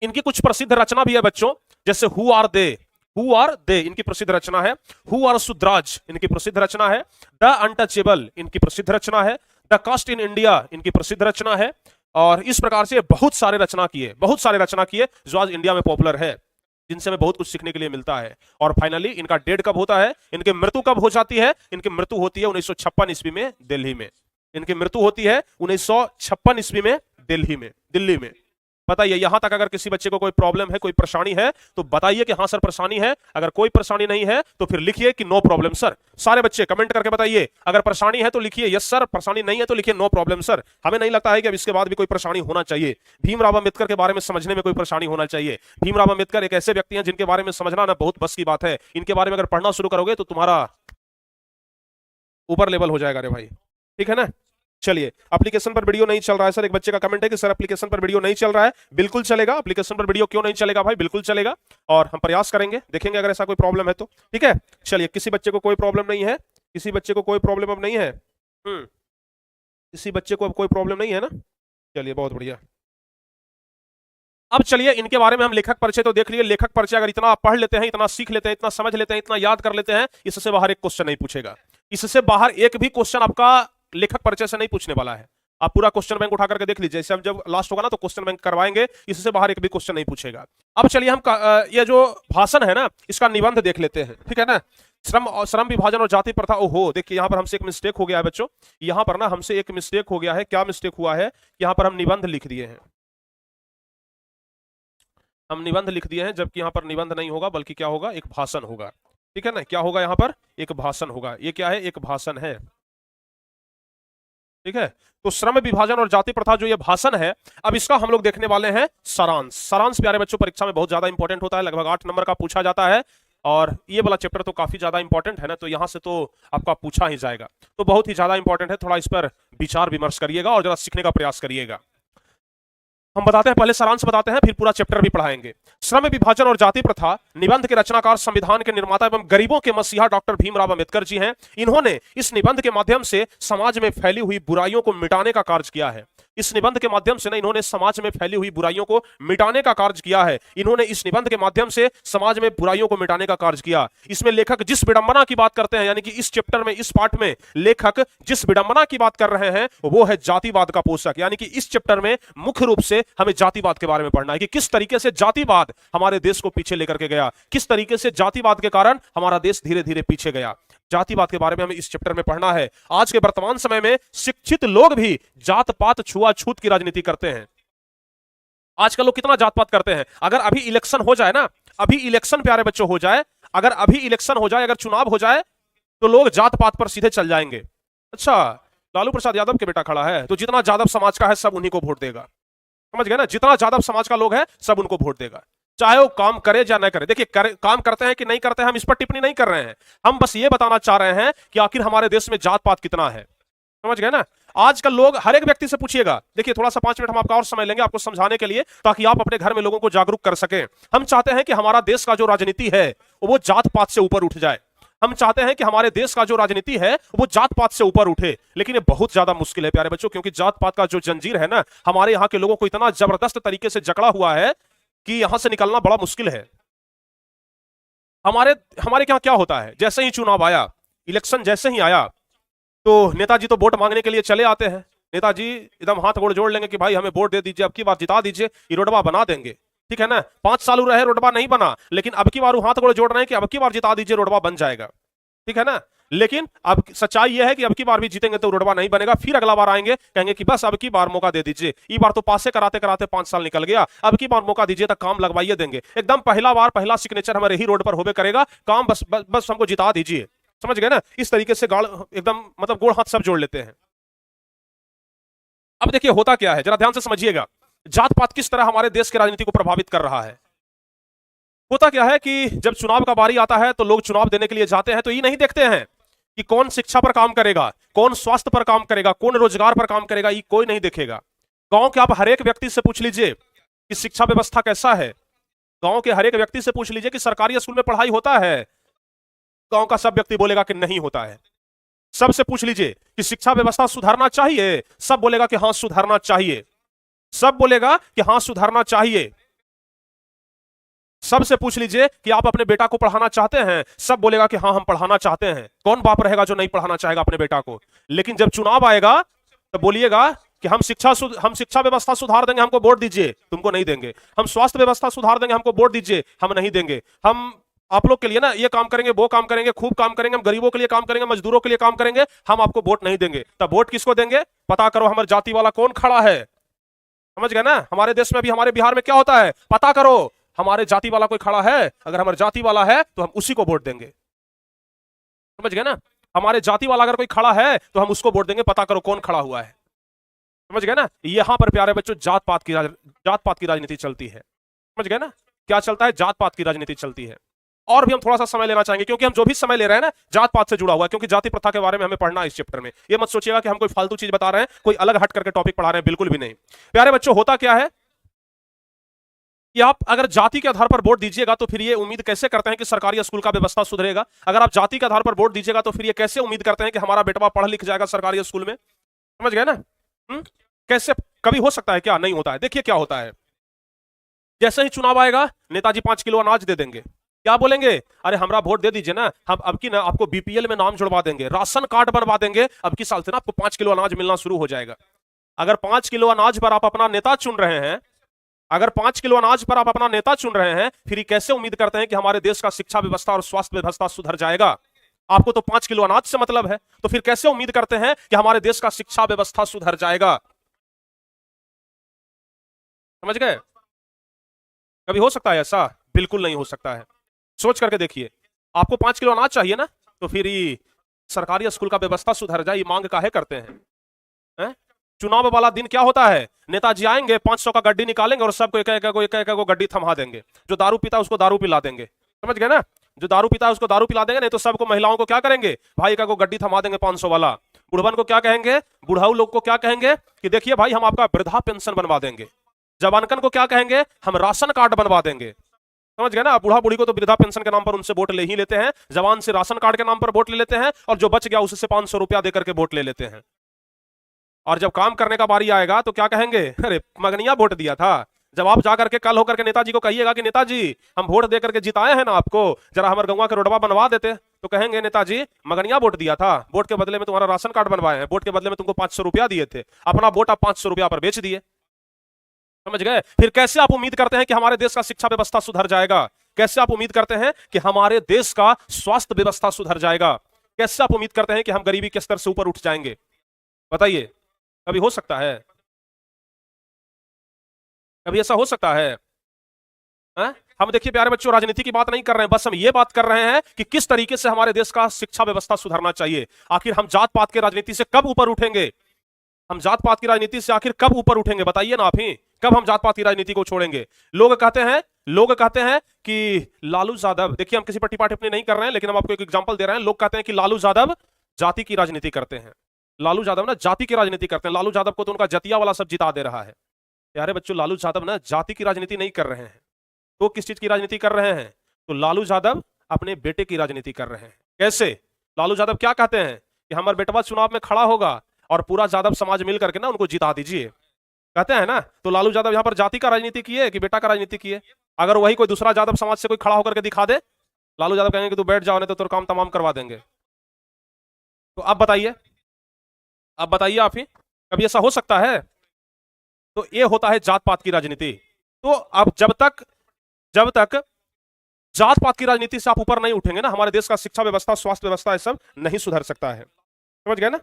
इनकी कुछ प्रसिद्ध रचना भी है बच्चों, जैसे हु आर दे इनकी प्रसिद्ध रचना है। हु आर सुद्राज इनकी प्रसिद्ध रचना है। द अनटचेबल इनकी प्रसिद्ध रचना है। द कास्ट इन इंडिया इनकी प्रसिद्ध रचना है। और इस प्रकार से बहुत सारे रचना किए जो आज इंडिया में पॉपुलर है, जिनसे हमें बहुत कुछ सीखने के लिए मिलता है। और फाइनली इनका डेट कब होता है, इनकी मृत्यु कब हो जाती है? इनकी मृत्यु होती है 1956 ईस्वी में दिल्ली में। इनकी मृत्यु होती है 1956 ईस्वी में दिल्ली में। बताइए, यहां तक अगर किसी बच्चे को कोई प्रॉब्लम है, कोई परेशानी है तो बताइए कि हाँ सर परेशानी है। अगर कोई परेशानी नहीं है तो फिर लिखिए कि नो प्रॉब्लम सर। सारे बच्चे कमेंट करके बताइए, अगर परेशानी है तो लिखिए यस सर, परेशानी नहीं है तो लिखिए नो प्रॉब्लम सर। हमें नहीं लगता है कि अब इसके बाद भी कोई परेशानी होना चाहिए। भीमराव अंबेडकर के बारे में समझने में कोई परेशानी होना चाहिए। भीमराव अंबेडकर एक ऐसे व्यक्ति हैं जिनके बारे में समझना ना बहुत बस की बात है। इनके बारे में अगर पढ़ना शुरू करोगे तो तुम्हारा ऊपर लेवल हो जाएगा रे भाई, ठीक है ना? चलिए, एप्लीकेशन पर वीडियो नहीं चल रहा है सर। एक बच्चे का कमेंट है कि सर एप्लीकेशन पर वीडियो नहीं चल रहा है। बिल्कुल चलेगा, एप्लीकेशन पर वीडियो क्यों नहीं चलेगा भाई? बिल्कुल चलेगा और हम प्रयास करेंगे, देखेंगे अगर ऐसा कोई प्रॉब्लम है तो, ठीक है? चलिए, किसी बच्चे को कोई प्रॉब्लम नहीं है, किसी बच्चे को कोई प्रॉब्लम अब नहीं है, किसी बच्चे को अब कोई प्रॉब्लम नहीं है ना? चलिए, बहुत बढ़िया। अब चलिए इनके बारे में हम लेखक परिचय तो देख लिए। लेखक परिचय अगर इतना आप पढ़ लेते हैं, इतना सीख लेते हैं, इतना समझ लेते हैं, इतना याद कर लेते हैं, इससे बाहर एक क्वेश्चन नहीं पूछेगा। इससे बाहर एक भी क्वेश्चन आपका लेखक परिचय से नहीं पूछने वाला है। आप पूरा क्वेश्चन बैंक उठा करके देख लीजिए, जैसे हम जब लास्ट होगा ना तो क्वेश्चन बैंक करवाएंगे, इससे बाहर एक भी क्वेश्चन नहीं पूछेगा। अब चलिए हम ये जो भाषण है ना इसका निबंध देख लेते हैं, ठीक है ना? श्रम विभाजन और जाति प्रथा। ओहो, देखिए यहाँ पर हमसे एक मिस्टेक हो गया है बच्चों। यहाँ पर ना हमसे एक मिस्टेक हो गया है। क्या मिस्टेक हुआ है? यहाँ पर हम निबंध लिख दिए हैं, हम निबंध लिख दिए हैं, जबकि यहाँ पर निबंध नहीं होगा बल्कि क्या होगा? एक भाषण होगा, ठीक है ना? क्या होगा यहाँ पर? एक भाषण होगा। ये क्या है? एक भाषण है, ठीक है? तो श्रम विभाजन और जाति प्रथा जो ये भाषण है, अब इसका हम लोग देखने वाले हैं सारांश। सारांश प्यारे बच्चों परीक्षा में बहुत ज्यादा इंपॉर्टेंट होता है, लगभग 8 नंबर का पूछा जाता है। और ये वाला चैप्टर तो काफी ज्यादा इंपॉर्टेंट है ना, तो यहां से तो आपका पूछा ही जाएगा, तो बहुत ही ज्यादा इंपॉर्टेंट है। थोड़ा इस पर विचार विमर्श करिएगा और जरा सीखने का प्रयास करिएगा। हम बताते हैं, पहले सारांश बताते हैं, फिर पूरा चैप्टर भी पढ़ाएंगे। श्रम विभाजन और जाति प्रथा निबंध के रचनाकार, संविधान के निर्माता एवं गरीबों के मसीहा डॉक्टर भीमराव अंबेडकर जी हैं। इन्होंने इस निबंध के माध्यम से समाज में फैली हुई बुराइयों को मिटाने का कार्य किया है। इस निबंध के माध्यम से ना इन्होंने समाज में फैली हुई बुराइयों को मिटाने का कार्य किया है। इन्होंने इस निबंध के माध्यम से समाज में बुराइयों को मिटाने का कार्य किया। इसमें लेखक जिस विडंबना की बात करते हैं, यानी कि इस चैप्टर में, इस पार्ट में लेखक जिस विडंबना की बात कर रहे हैं वो है जातिवाद का पोषक। यानी कि इस चैप्टर में मुख्य रूप से हमें जातिवाद के बारे में पढ़ना है कि किस तरीके से जातिवाद हमारे देश को पीछे लेकर के गया, किस तरीके से जातिवाद के कारण हमारा देश धीरे धीरे पीछे गया। जातिवाद के बारे में हमें इस चैप्टर में पढ़ना है। आज के वर्तमान समय में शिक्षित लोग भी जात पात छुआछूत की राजनीति करते हैं। आजकल लोग कितना जात पात करते हैं। अगर अभी इलेक्शन हो जाए ना, अभी इलेक्शन प्यारे बच्चों हो जाए, अगर अभी इलेक्शन हो जाए, अगर चुनाव हो जाए, तो लोग जात पात पर सीधे चल जाएंगे। अच्छा, लालू प्रसाद यादव के बेटा खड़ा है तो जितना यादव समाज का है सब उन्हीं को वोट देगा। समझ गए ना, जितना यादव समाज का लोग है सब उनको वोट देगा, चाहे वो काम करे या न करे। देखिए काम करते हैं कि नहीं करते हैं, हम इस पर टिप्पणी नहीं कर रहे हैं। हम बस ये बताना चाह रहे हैं कि आखिर हमारे देश में जात पात कितना है। समझ गए ना। आजकल लोग, हर एक व्यक्ति से पूछिएगा। देखिए, थोड़ा सा 5 मिनट हम आपका और समय लेंगे आपको समझाने के लिए, ताकि आप अपने घर में लोगों को जागरूक कर सकें। हम चाहते हैं कि हमारा देश का जो राजनीति है वो जात पात से ऊपर उठ जाए। हम चाहते हैं कि हमारे देश का जो राजनीति है वो जात पात से ऊपर उठे, लेकिन ये बहुत ज्यादा मुश्किल है प्यारे बच्चों, क्योंकि जात पात का जो जंजीर है ना, हमारे यहाँ के लोगों को इतना जबरदस्त तरीके से जकड़ा हुआ है कि यहां से निकलना बड़ा मुश्किल है। हमारे यहाँ क्या होता है, जैसे ही चुनाव आया, इलेक्शन जैसे ही आया, तो नेताजी तो वोट मांगने के लिए चले आते हैं। नेताजी एकदम हाथ गोड़ जोड़ लेंगे कि भाई हमें वोट दे दीजिए, अब की बार जिता दीजिए, ये रोडवा बना देंगे। ठीक है ना, 5 साल रहे, रोडवा नहीं बना, लेकिन अब की बार वो हाथ गोड़ जोड़ रहे हैं कि अब की बार जिता दीजिए, रोडवा बन जाएगा। ठीक है ना, लेकिन अब सच्चाई यह है कि अब की बार भी जीतेंगे तो रोडवा नहीं बनेगा। फिर अगला बार आएंगे, कहेंगे कि बस अब की बार मौका दे दीजिए, ये बार तो पासे कराते कराते 5 साल निकल गया, अब की बार मौका दीजिए तो काम लगवाइए देंगे। एकदम पहला बार पहला सिग्नेचर हमारे ही रोड पर होबे करेगा, काम बस बस, बस हमको जिता दीजिए। समझ गए ना, इस तरीके से गाड़ एकदम मतलब गोड़ हाथ सब जोड़ लेते हैं। अब देखिए होता क्या है, जरा ध्यान से समझिएगा, जात पात किस तरह हमारे देश की राजनीति को प्रभावित कर रहा है। होता क्या है कि जब चुनाव का बारी आता है तो लोग चुनाव देने के लिए जाते हैं, तो ये नहीं देखते हैं कि कौन शिक्षा पर काम करेगा, कौन स्वास्थ्य पर काम करेगा, कौन रोजगार पर काम करेगा, ये कोई नहीं देखेगा। गांव के आप हर एक व्यक्ति से पूछ लीजिए कि शिक्षा व्यवस्था कैसा है। गांव के हर एक व्यक्ति से पूछ लीजिए कि सरकारी स्कूल में पढ़ाई होता है, गांव का सब व्यक्ति बोलेगा कि नहीं होता है। सबसे पूछ लीजिए कि शिक्षा व्यवस्था सुधारना चाहिए, सब बोलेगा कि हाँ सुधारना चाहिए, सब बोलेगा कि हाँ सुधारना चाहिए। सबसे पूछ लीजिए कि आप अपने बेटा को पढ़ाना चाहते हैं, सब बोलेगा कि हाँ हम पढ़ाना चाहते हैं। कौन बाप रहेगा जो नहीं पढ़ाना चाहेगा अपने बेटा को। लेकिन जब चुनाव आएगा तो बोलिएगा कि हम शिक्षा व्यवस्था सुधार देंगे, हमको वोट दीजिए, तुमको नहीं देंगे। हम स्वास्थ्य व्यवस्था सुधार देंगे, हमको वोट दीजिए, हम नहीं देंगे। हम आप लोग के लिए ना ये काम करेंगे, वो काम करेंगे, खूब काम करेंगे, हम गरीबों के लिए काम करेंगे, मजदूरों के लिए काम करेंगे, हम आपको वोट नहीं देंगे। तब वोट किसको देंगे? पता करो हमारे जाति वाला कौन खड़ा है। समझ गए ना, हमारे देश में भी, हमारे बिहार में क्या होता है, पता करो हमारे जाति वाला कोई खड़ा है, अगर हमारे जाति वाला है तो हम उसी को वोट देंगे। समझ गए ना, हमारे जाति वाला अगर कोई खड़ा है तो हम उसको वोट देंगे, पता करो कौन खड़ा हुआ है। समझ गए ना, यहां पर प्यारे बच्चों जात पात की राजनीति चलती है। समझ गए ना, क्या चलता है, जात पात की राजनीति चलती है। और भी हम थोड़ा सा समय लेना चाहेंगे, क्योंकि हम जो भी समय ले रहे हैं ना जात पात से जुड़ा हुआ है, क्योंकि जाति प्रथा के बारे में हमें पढ़ना है इस चैप्टर में। ये मत सोचिएगा कि हम कोई फालतू चीज बता रहे हैं, कोई अलग हट करके टॉपिक पढ़ा रहे हैं, बिल्कुल भी नहीं। प्यारे बच्चों, होता क्या है कि आप अगर जाति के आधार पर वोट दीजिएगा तो फिर ये उम्मीद कैसे करते हैं कि सरकारी स्कूल का व्यवस्था सुधरेगा। अगर आप जाति के आधार पर वोट दीजिएगा तो फिर ये कैसे उम्मीद करते हैं कि हमारा बेटवा पढ़ लिख जाएगा सरकारी स्कूल में। समझ गए ना, कैसे, कभी हो सकता है क्या? नहीं होता है। देखिए क्या होता है, जैसे ही चुनाव आएगा नेताजी 5 किलो अनाज दे देंगे। क्या बोलेंगे? अरे हमरा वोट दे दीजिए ना, हम अब की ना आपको बीपीएल में नाम जुड़वा देंगे, राशन कार्ड बनवा देंगे, अब की साल से ना आपको 5 किलो अनाज मिलना शुरू हो जाएगा। अगर 5 किलो अनाज पर आप अपना नेता चुन रहे हैं, अगर 5 किलो अनाज पर आप अपना नेता चुन रहे हैं, फिर कैसे उम्मीद करते हैं कि हमारे देश का शिक्षा व्यवस्था और स्वास्थ्य व्यवस्था सुधर जाएगा? आपको तो 5 किलो अनाज से मतलब है, तो फिर कैसे उम्मीद करते हैं कि हमारे देश का शिक्षा व्यवस्था सुधर जाएगा? समझ गए? कभी हो सकता है ऐसा? बिल्कुल नहीं हो सकता है। सोच करके देखिए, आपको 5 किलो अनाज चाहिए ना, तो फिर सरकारी स्कूल का व्यवस्था सुधर जाए, मांग काहे करते हैं? चुनाव वाला दिन क्या होता है, नेताजी आएंगे, 500 का गड्डी निकालेंगे और सबको एक एक गड्डी थमा देंगे। जो दारू पीता है उसको दारू पिला देंगे। समझ गए ना, जो दारू पीता है उसको दारू पिला देंगे, नहीं तो सबको, महिलाओं को क्या करेंगे, भाई का को गड्डी थमा देंगे 500 वाला। बुढ़वन को क्या कहेंगे, बुढ़ाऊ लोग को क्या कहेंगे कि देखिए भाई हम आपका वृद्धा पेंशन बनवा देंगे। जवानकन को क्या कहेंगे, हम राशन कार्ड बनवा देंगे। समझ गए ना। बूढ़ा बूढ़ी को तो वृद्धा पेंशन के नाम पर उनसे वोट ले ही लेते हैं, जवान से राशन कार्ड के नाम पर वोट ले लेते हैं, और जो बच गया उससे 500 रुपया देकर के वोट ले लेते हैं। और जब काम करने का बारी आएगा तो क्या कहेंगे, अरे मगनिया वोट दिया था। जब आप जाकर के कल होकर के नेताजी को कहिएगा कि नेताजी हम वोट दे करके जिताए हैं ना आपको, जरा हमारे गंगा के रोडवा बनवा देते, तो कहेंगे नेताजी मगनिया वोट दिया था, वोट के बदले में तुम्हारा राशन कार्ड बनवाए हैं, वोट के बदले में तुमको 500 रुपया दिए थे, अपना वोट आप 500 रुपया पर बेच दिए। समझ गए। फिर कैसे आप उम्मीद करते हैं कि हमारे देश का शिक्षा व्यवस्था सुधर जाएगा, कैसे आप उम्मीद करते हैं कि हमारे देश का स्वास्थ्य व्यवस्था सुधर जाएगा, कैसे आप उम्मीद करते हैं कि हम गरीबी के स्तर से ऊपर उठ जाएंगे, बताइए। कभी हो सकता है, कभी ऐसा हो सकता है? हम देखिए प्यारे बच्चों, राजनीति की बात नहीं कर रहे हैं, बस हम ये बात कर रहे हैं कि किस तरीके से हमारे देश का शिक्षा व्यवस्था सुधरना चाहिए। आखिर हम जात पात के राजनीति से कब ऊपर उठेंगे, हम जात पात की राजनीति से आखिर कब ऊपर उठेंगे, बताइए ना आप ही। कब हम जात पात की राजनीति को छोड़ेंगे? लोग कहते हैं कि लालू यादव, देखिए हम किसी पर टिप्पणी टिप्पणी नहीं कर रहे हैं, लेकिन हम आपको एक एग्जांपल दे रहे हैं। लोग कहते हैं कि लालू यादव जाति की राजनीति करते हैं, लालू यादव ना जाति की राजनीति करते हैं, लालू यादव को तो उनका जतिया वाला सब जिता दे रहा है। प्यारे बच्चों, लालू यादव ना जाति की राजनीति नहीं कर रहे हैं, तो किस चीज की राजनीति कर रहे हैं? तो लालू यादव अपने बेटे की राजनीति कर रहे हैं। कैसे? लालू यादव क्या कहते हैं कि हमारा बेटवा चुनाव में खड़ा होगा और पूरा यादव समाज मिल करके ना उनको जिता दीजिए, कहते हैं ना। तो लालू यादव यहां पर जाति का राजनीति किए कि बेटा का राजनीति किए? अगर वही कोई दूसरा यादव समाज से कोई खड़ा होकर के दिखा दे, लालू यादव कहेंगे कि तू बैठ जाओ नहीं तो तेरा काम तमाम करवा देंगे। तो आप बताइए, आप ही, कभी ऐसा हो सकता है? तो ये होता है जात पात की राजनीति। तो अब जब तक जात पात की राजनीति से आप ऊपर नहीं उठेंगे ना, हमारे देश का शिक्षा व्यवस्था, स्वास्थ्य व्यवस्था, ये सब नहीं सुधर सकता है। समझ गए ना।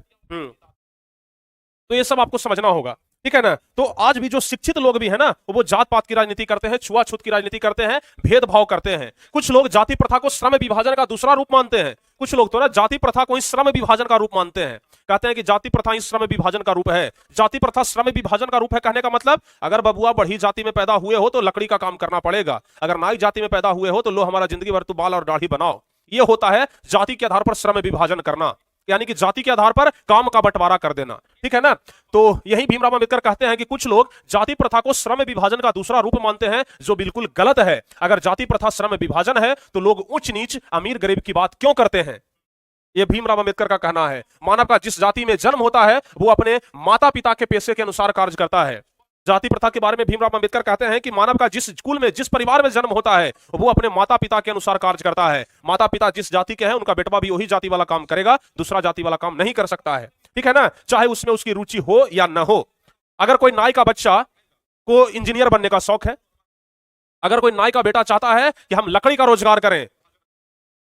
तो ये सब आपको समझना होगा, ठीक है ना। तो आज भी जो शिक्षित लोग भी है ना, वो जात पात की राजनीति करते हैं, छुआछूत की राजनीति करते हैं, भेदभाव करते हैं। कुछ लोग जाति प्रथा को श्रम विभाजन का दूसरा रूप मानते हैं, कुछ लोग तो ना जाति प्रथा को ही श्रम विभाजन का रूप मानते हैं। कहते हैं कि जाति प्रथा ही श्रम विभाजन का रूप है। जाति प्रथा श्रम विभाजन का रूप है कहने का मतलब, अगर बबुआ बढ़ी जाति में पैदा हुए हो तो लकड़ी का काम करना पड़ेगा, अगर नाई जाति में पैदा हुए हो तो लो हमारा जिंदगी भर तो बाल और दाढ़ी बनाओ। ये होता है जाति के आधार पर श्रम विभाजन करना, यानी कि जाति के आधार पर काम का बंटवारा कर देना, ठीक है ना। तो यही भीमराव अंबेडकर कहते हैं कि कुछ लोग जाति प्रथा को श्रम विभाजन का दूसरा रूप मानते हैं, जो बिल्कुल गलत है। अगर जाति प्रथा श्रम विभाजन है तो लोग उच्च नीच अमीर गरीब की बात क्यों करते हैं? यह भीमराव अंबेडकर का कहना है। मानव का जिस जाति में जन्म होता है वो अपने माता पिता के पेशे के अनुसार कार्य करता है। जाति प्रथा के बारे में भीमराव अंबेडकर कहते हैं कि मानव का जिस स्कूल में, जिस परिवार में जन्म होता है वो अपने माता पिता के अनुसार कार्य करता है। माता पिता जिस जाति के हैं उनका बेटवा भी वही जाति वाला काम करेगा, दूसरा जाति वाला काम नहीं कर सकता है, ठीक है ना, चाहे उसमें उसकी रुचि हो या न हो। अगर कोई नाई का बच्चा को इंजीनियर बनने का शौक है, अगर कोई नाई का बेटा चाहता है कि हम लकड़ी का रोजगार करें,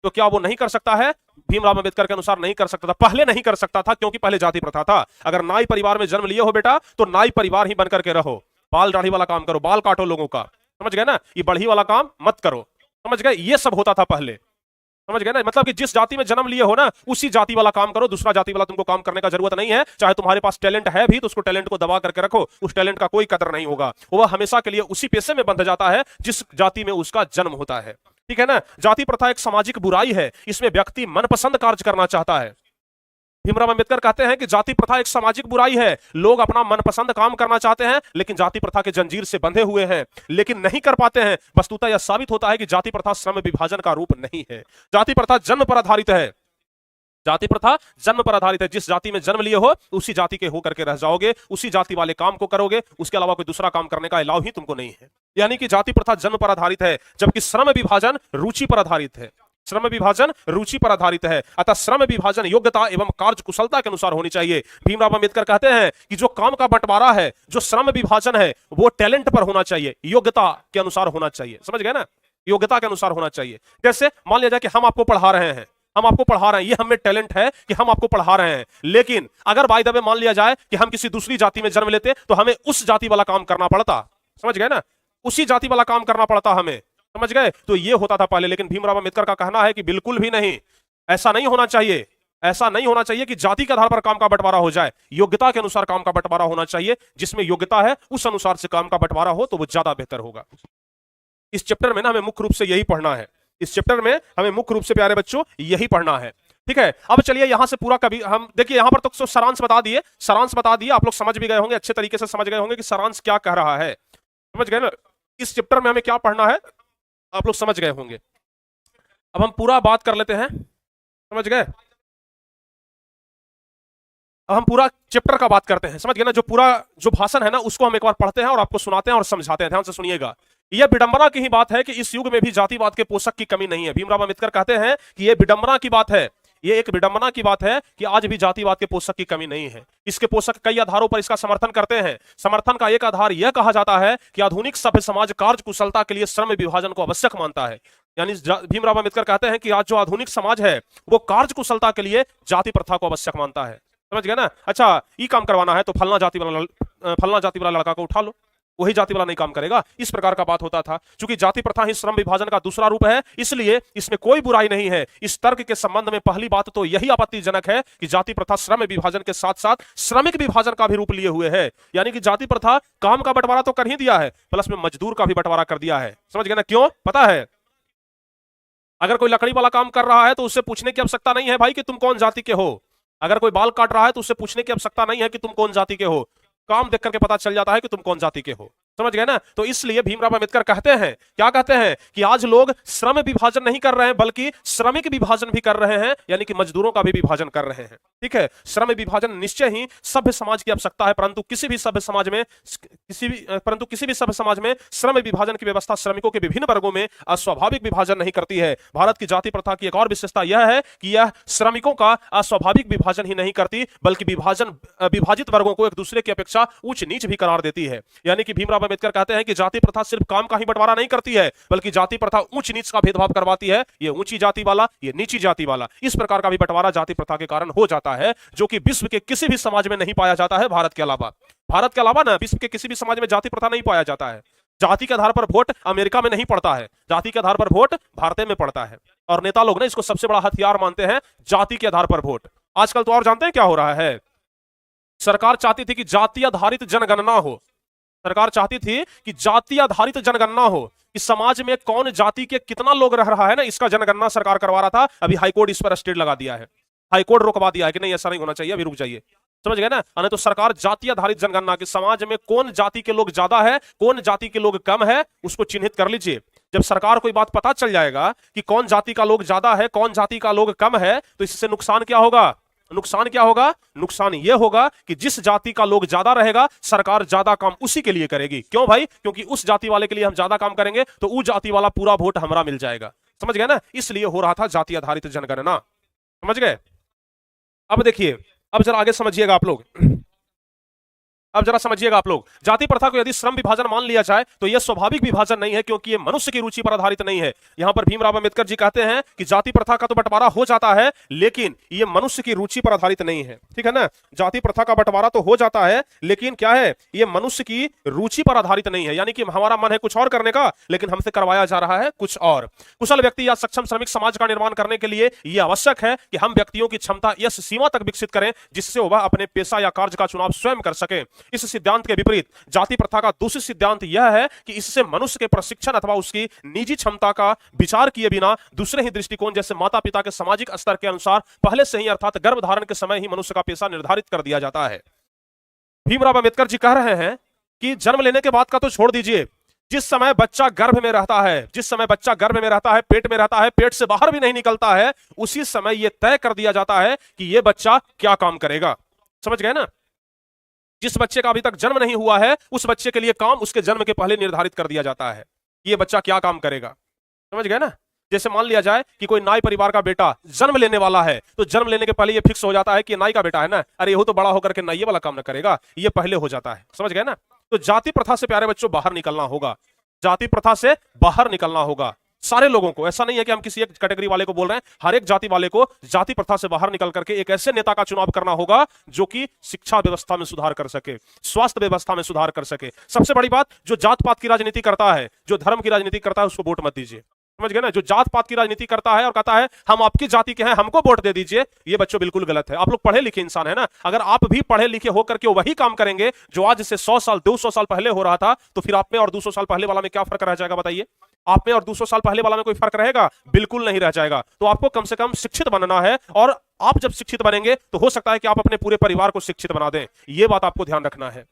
तो क्या वो नहीं कर सकता है? भीमराव अंबेडकर के अनुसार नहीं कर सकता था। पहले नहीं कर सकता था क्योंकि पहले जाति प्रथा था। अगर नाई परिवार में जन्म लिए हो बेटा तो नाई परिवार ही बनकर के रहो, बाल दाढ़ी वाला काम करो, बाल काटो लोगों का, समझ गए ना, ये बढ़ी वाला काम मत करो, समझ गए। ये सब होता था पहले, समझ गए ना। मतलब कि जिस जाति में जन्म लिए हो ना उसी जाति वाला काम करो, दूसरा जाति वाला तुमको काम करने का जरूरत नहीं है। चाहे तुम्हारे पास टैलेंट है भी तो उसको टैलेंट को दबा करके रखो, उस टैलेंट का कोई कदर नहीं होगा, वह हमेशा के लिए उसी पेशे में बंध जाता है जिस जाति में उसका जन्म होता है, ठीक है ना। जाति प्रथा एक सामाजिक बुराई है, इसमें व्यक्ति मनपसंद कार्य करना चाहता है। भीमराव अंबेडकर कहते हैं कि जाति प्रथा एक सामाजिक बुराई है, लोग अपना मनपसंद काम करना चाहते हैं लेकिन जाति प्रथा के जंजीर से बंधे हुए हैं, लेकिन नहीं कर पाते हैं। वस्तुतः यह साबित होता है कि जाति प्रथा श्रम विभाजन का रूप नहीं है। जाति प्रथा जन्म पर आधारित है, जाति प्रथा जन्म पर आधारित है। जिस जाति में जन्म लिए हो उसी जाति के होकर के रह जाओगे, उसी जाति वाले काम को करोगे, उसके अलावा कोई दूसरा काम करने का अलाव ही तुमको नहीं है। यानी कि जाति प्रथा जन्म पर आधारित है, जबकि श्रम विभाजन रुचि पर आधारित है। श्रम विभाजन रुचि पर आधारित है, अतः श्रम विभाजन योग्यता एवं कार्य कुशलता के अनुसार होनी चाहिए। भीमराव अंबेडकर कहते हैं कि जो काम का बंटवारा है, जो श्रम विभाजन है, वो टैलेंट पर होना चाहिए, योग्यता के अनुसार होना चाहिए, समझ गए ना, योग्यता के अनुसार होना चाहिए। जैसे मान लिया जाए कि हम आपको पढ़ा रहे हैं, ये हमें टैलेंट है कि हम आपको पढ़ा रहे हैं, लेकिन अगर बाय द वे मान लिया जाए कि हम किसी दूसरी जाति में जन्म लेते तो हमें उस जाति वाला काम करना पड़ता, समझ गए ना, उसी जाति वाला काम करना पड़ता हमें, समझ गए। तो ये होता था पहले, लेकिन भीमराव अंबेडकर का कहना है कि बिल्कुल भी नहीं, ऐसा नहीं होना चाहिए। ऐसा नहीं होना चाहिए कि जाति के आधार पर काम का बंटवारा हो जाए, योग्यता के अनुसार काम का बंटवारा होना चाहिए। जिसमें योग्यता है उस अनुसार से काम का बंटवारा हो तो वो ज्यादा बेहतर होगा। इस चैप्टर में ना हमें मुख्य रूप से यही पढ़ना है, इस चैप्टर में हमें मुख्य रूप से प्यारे बच्चों यही पढ़ना है, ठीक है। अब चलिए यहां से पूरा कभी हम देखिए, यहां पर तो सारांश बता दिए, आप लोग समझ भी गए होंगे, अच्छे तरीके से समझ गए होंगे कि सारांश क्या कह रहा है। समझ गए ना? इस चैप्टर में हमें क्या पढ़ना है आप लोग समझ गए होंगे। अब हम पूरा बात कर लेते हैं, समझ गए? अब हम पूरा चैप्टर का बात करते हैं, समझ गए ना? जो पूरा जो भाषण है ना उसको हम एक बार पढ़ते हैं और आपको सुनाते हैं और समझाते हैं। ध्यान से सुनिएगा। यह विडंबना की ही बात है कि इस युग में भी जातिवाद के पोषक की कमी नहीं है। भीमराव अंबेडकर कहते हैं कि यह विडंबना की बात है, ये एक विडंबना की बात है कि आज भी जातिवाद के पोषक की कमी नहीं है। इसके पोषक कई आधारों पर इसका समर्थन करते हैं। समर्थन का एक आधार यह कहा जाता है कि आधुनिक सभ्य समाज कार्य कुशलता के लिए श्रम विभाजन को आवश्यक मानता है। यानी भीमराव अंबेडकर कहते हैं कि आज जो आधुनिक समाज है वो कार्य कुशलता के लिए जाति प्रथा को आवश्यक मानता है। समझ गए ना? अच्छा, ये काम करवाना है तो फलना जाति वाला लड़का को उठा लो, वही जाति वाला नहीं काम करेगा। इस प्रकार का बात होता था। चूंकि जाति प्रथा ही श्रम विभाजन का दूसरा रूप है, इसलिए इसमें कोई बुराई नहीं है। इस तर्क के संबंध में पहली बात तो यही आपत्तिजनक है कि जाति प्रथा श्रम विभाजन के साथ साथ श्रमिक विभाजन का भी रूप लिए हुए है। यानी कि जाति प्रथा काम का बंटवारा तो कर ही दिया है, प्लस में मजदूर का भी बंटवारा कर दिया है। समझ गए ना? क्यों? पता है, अगर कोई लकड़ी वाला काम कर रहा है तो उससे पूछने की आवश्यकता नहीं है भाई कि तुम कौन जाति के हो। अगर कोई बाल काट रहा है तो उससे पूछने की आवश्यकता नहीं है कि तुम कौन जाति के हो। काम देख करके पता चल जाता है कि तुम कौन जाति के हो। समझ गए ना? तो इसलिए भीमराव अंबेडकर कहते हैं, क्या कहते हैं कि आज लोग श्रम विभाजन नहीं कर रहे हैं बल्कि श्रमिक विभाजन भी कर रहे हैं, यानी कि मजदूरों का भी विभाजन कर रहे हैं। ठीक है, श्रम विभाजन निश्चय ही सभ्य समाज की आवश्यकता है, परंतु किसी भी सभ्य समाज में श्रम विभाजन की व्यवस्था श्रमिकों के विभिन्न वर्गों में अस्वाभाविक विभाजन नहीं करती है। भारत की जाति प्रथा की एक और विशेषता यह है कि यह श्रमिकों का अस्वाभाविक विभाजन ही नहीं करती बल्कि विभाजित वर्गों को एक दूसरे की अपेक्षा उच्च नीच भी करार देती है। यानी कि भीमराव अंबेडकर कहते हैं कि जाति प्रथा सिर्फ काम का ही बंटवारा नहीं करती है बल्कि जाति प्रथा ऊंच नीच का भेदभाव करवाती है। ये ऊंची जाति वाला, ये नीची जाति वाला, इस प्रकार का भी बंटवारा जाति प्रथा के कारण हो जाता है, जो कि विश्व के किसी भी समाज में नहीं पाया जाता है। भारत के अलावा ना विश्व के किसी भी समाज में जाति प्रथा नहीं पाया जाता है। जाति के आधार पर वोट अमेरिका में नहीं पड़ता है, जाति के आधार पर वोट भारत में पड़ता है। और नेता लोग ना इसको सबसे बड़ा हथियार मानते हैं, जाति के आधार पर वोट। आजकल तो और जानते हैं क्या हो रहा है? सरकार चाहती थी कि जाति आधारित जनगणना हो। सरकार चाहती थी कि जाति आधारित जनगणना हो, कि समाज में कौन जाति के कितना लोग रह रहा है ना, इसका जनगणना सरकार करवा रहा था। अभी हाईकोर्ट इस पर स्टे लगा दिया है, हाईकोर्ट रोकवा दिया है कि नहीं ऐसा नहीं होना चाहिए, अभी रुक जाइए। समझ गए ना? नहीं तो सरकार जाति आधारित जनगणना के समाज में कौन जाति के लोग ज्यादा है, कौन जाति के लोग कम है, उसको चिन्हित कर लीजिए। जब सरकार को बात पता चल जाएगा कि कौन जाति का लोग ज्यादा है, कौन जाति का लोग कम है, तो इससे नुकसान क्या होगा? नुकसान यह होगा कि जिस जाति का लोग ज्यादा रहेगा सरकार ज्यादा काम उसी के लिए करेगी। क्यों भाई? क्योंकि उस जाति वाले के लिए हम ज्यादा काम करेंगे तो उस जाति वाला पूरा वोट हमारा मिल जाएगा। समझ गए ना? इसलिए हो रहा था जाति आधारित जनगणना। समझ गए? अब देखिए, अब जरा आगे समझिएगा आप लोग। अब जरा समझिएगा आप लोग, जाति प्रथा को यदि श्रम विभाजन मान लिया जाए तो यह स्वाभाविक विभाजन नहीं है, क्योंकि यह मनुष्य की रुचि पर आधारित नहीं है। यहां पर भीमराव अंबेडकर जी कहते हैं कि जाति प्रथा का तो बंटवारा हो जाता है लेकिन यह मनुष्य की रुचि पर आधारित नहीं है। ठीक है ना? जाति प्रथा का बंटवारा तो हो जाता है लेकिन क्या है, यह मनुष्य की रुचि पर आधारित नहीं है। यानी कि हमारा मन है कुछ और करने का लेकिन हमसे करवाया जा रहा है कुछ और। कुशल व्यक्ति या सक्षम श्रमिक समाज का निर्माण करने के लिए यह आवश्यक है कि हम व्यक्तियों की क्षमता इस सीमा तक विकसित करें जिससे वह अपने पेशा या कार्य का चुनाव स्वयं कर सके। इस सिद्धांत के विपरीत जाति प्रथा का दूसरी सिद्धांत यह है कि इससे मनुष्य के प्रशिक्षण अथवा उसकी निजी क्षमता का विचार किए बिना दूसरे ही दृष्टिकोण जैसे माता पिता के सामाजिक स्तर के अनुसार पहले से ही अर्थात गर्भधारण के समय ही मनुष्य का पेशा निर्धारित कर दिया जाता है। भीमराव अंबेडकर जी कह रहे हैं कि जन्म लेने के बाद का तो छोड़ दीजिए, जिस समय बच्चा गर्भ में रहता है, पेट में रहता है, पेट से बाहर भी नहीं निकलता है, उसी समय यह तय कर दिया जाता है कि यह बच्चा क्या काम करेगा। समझ गए ना? जिस बच्चे का अभी तक जन्म नहीं हुआ है उस बच्चे के लिए काम उसके जन्म के पहले निर्धारित कर दिया जाता है, ये बच्चा क्या काम करेगा। समझ गए ना? जैसे मान लिया जाए कि कोई नाई परिवार का बेटा जन्म लेने वाला है तो जन्म लेने के पहले ये फिक्स हो जाता है कि नाई का बेटा है ना, अरे ये तो बड़ा होकर के नाई वाला काम न करेगा, ये पहले हो जाता है। समझ गए ना? तो जाति प्रथा से प्यारे बच्चों बाहर निकलना होगा, जाति प्रथा से बाहर निकलना होगा सारे लोगों को। ऐसा नहीं है कि हम किसी एक कैटेगरी वाले को बोल रहे हैं, हर एक जाति वाले को जाति प्रथा से बाहर निकल करके एक ऐसे नेता का चुनाव करना होगा जो कि शिक्षा व्यवस्था में सुधार कर सके, स्वास्थ्य व्यवस्था में सुधार कर सके। सबसे बड़ी बात, जो जात पात की राजनीति करता है, जो धर्म की राजनीति करता है, उसको वोट मत दीजिए। समझ गए ना? जो जात पात की राजनीति करता है और कहता है हम आपकी जाति के हैं, हमको वोट दे दीजिए, ये बच्चों बिल्कुल गलत है। आप लोग पढ़े लिखे इंसान है ना, अगर आप भी पढ़े लिखे होकर के वही काम करेंगे जो आज से 100 साल 200 साल पहले हो रहा था, तो फिर आप में और 200 साल पहले वाला में क्या फर्क रह जाएगा बताइए? आप में और 200 साल पहले वाला में कोई फर्क रहेगा? बिल्कुल नहीं रह जाएगा। तो आपको कम से कम शिक्षित बनना है, और आप जब शिक्षित बनेंगे तो हो सकता है कि आप अपने पूरे परिवार को शिक्षित बना दें। यह बात आपको ध्यान रखना है।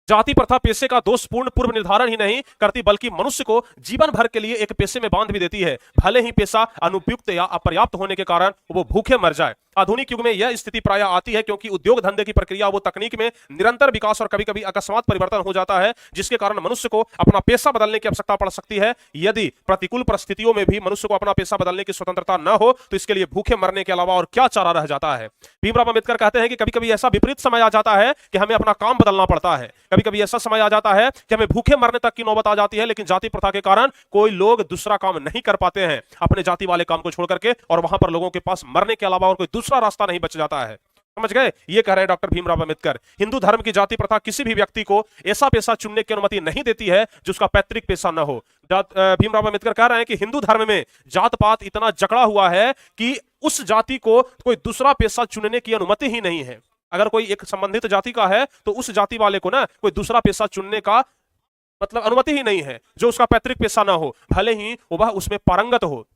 जाति प्रथा पेशे का दोषपूर्ण पूर्व निर्धारण ही नहीं करती बल्कि मनुष्य को जीवन भर के लिए एक पेशे में बांध भी देती है, भले ही पेशा अनुपयुक्त या अपर्याप्त होने के कारण वो भूखे मर जाए। आधुनिक युग में यह स्थिति प्राय आती है क्योंकि उद्योग धंधे की प्रक्रिया वो तकनीक में निरंतर विकास और कभी कभी अकस्मात परिवर्तन हो जाता है, जिसके कारण मनुष्य को अपना पेशा बदलने की आवश्यकता पड़ सकती है। यदि प्रतिकूल परिस्थितियों में भी मनुष्य को अपना पेशा बदलने की स्वतंत्रता न हो तो इसके लिए भूखे मरने के अलावा और क्या चारा रह जाता है। भीमराव अंबेडकर कहते हैं कि कभी कभी ऐसा विपरीत समय आ जाता है कि हमें अपना काम बदलना पड़ता है, कभी कभी ऐसा समय आ जाता है कि हमें भूखे मरने तक की नौबत आ जाती है, लेकिन जाति प्रथा के कारण कोई लोग दूसरा काम नहीं कर पाते हैं अपने जाति वाले काम को छोड़ करके, और वहां पर लोगों के पास मरने के अलावा और कोई दूसरा रास्ता नहीं बच जाता है। समझ गए? ये कह रहे हैं डॉक्टर भीमराव अंबेडकर। हिंदू धर्म की जाति प्रथा किसी भी व्यक्ति को ऐसा पेशा चुनने की अनुमति नहीं देती है जो उसका पैतृक पेशा न हो। भीमराव अंबेडकर कह रहे हैं कि हिंदू धर्म में जात पात इतना जकड़ा हुआ है कि उस जाति को कोई दूसरा पेशा चुनने की अनुमति ही नहीं है। अगर कोई एक संबंधित जाति का है तो उस जाति वाले को ना कोई दूसरा पेशा चुनने का मतलब अनुमति ही नहीं है जो उसका पैतृक पेशा ना हो, भले ही वह उसमें पारंगत हो।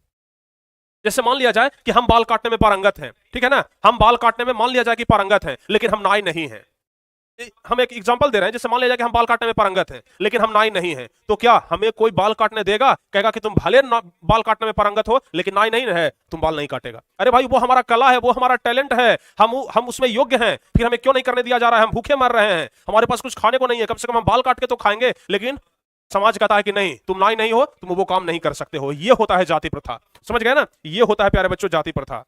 जैसे मान लिया जाए कि हम बाल काटने में पारंगत हैं, ठीक है ना, हम बाल काटने में मान लिया जाए कि पारंगत हैं, लेकिन हम नाई नहीं हैं। हम एक एग्जांपल दे रहे हैं, जैसे मान लिया जाए कि हम बाल काटने में पारंगत हैं लेकिन हम नाई नहीं हैं, तो क्या हमें कोई बाल काटने देगा? कहेगा कि तुम भले बाल काटने में पारंगत हो लेकिन नाई नहीं है, तुम बाल नहीं काटेगा। अरे भाई, वो हमारा कला है, वो हमारा टैलेंट है, हम उसमें योग्य हैं, फिर हमें क्यों नहीं करने दिया जा रहा है? हम भूखे मर रहे हैं, हमारे पास कुछ खाने को नहीं है, कम से कम हम बाल काट के तो खाएंगे, लेकिन समाज कहता है कि नहीं, तुम नाई नहीं हो, तुम वो काम नहीं कर सकते हो। ये होता है जाति प्रथा। समझ गए ना? ये होता है प्यारे बच्चों जाति प्रथा।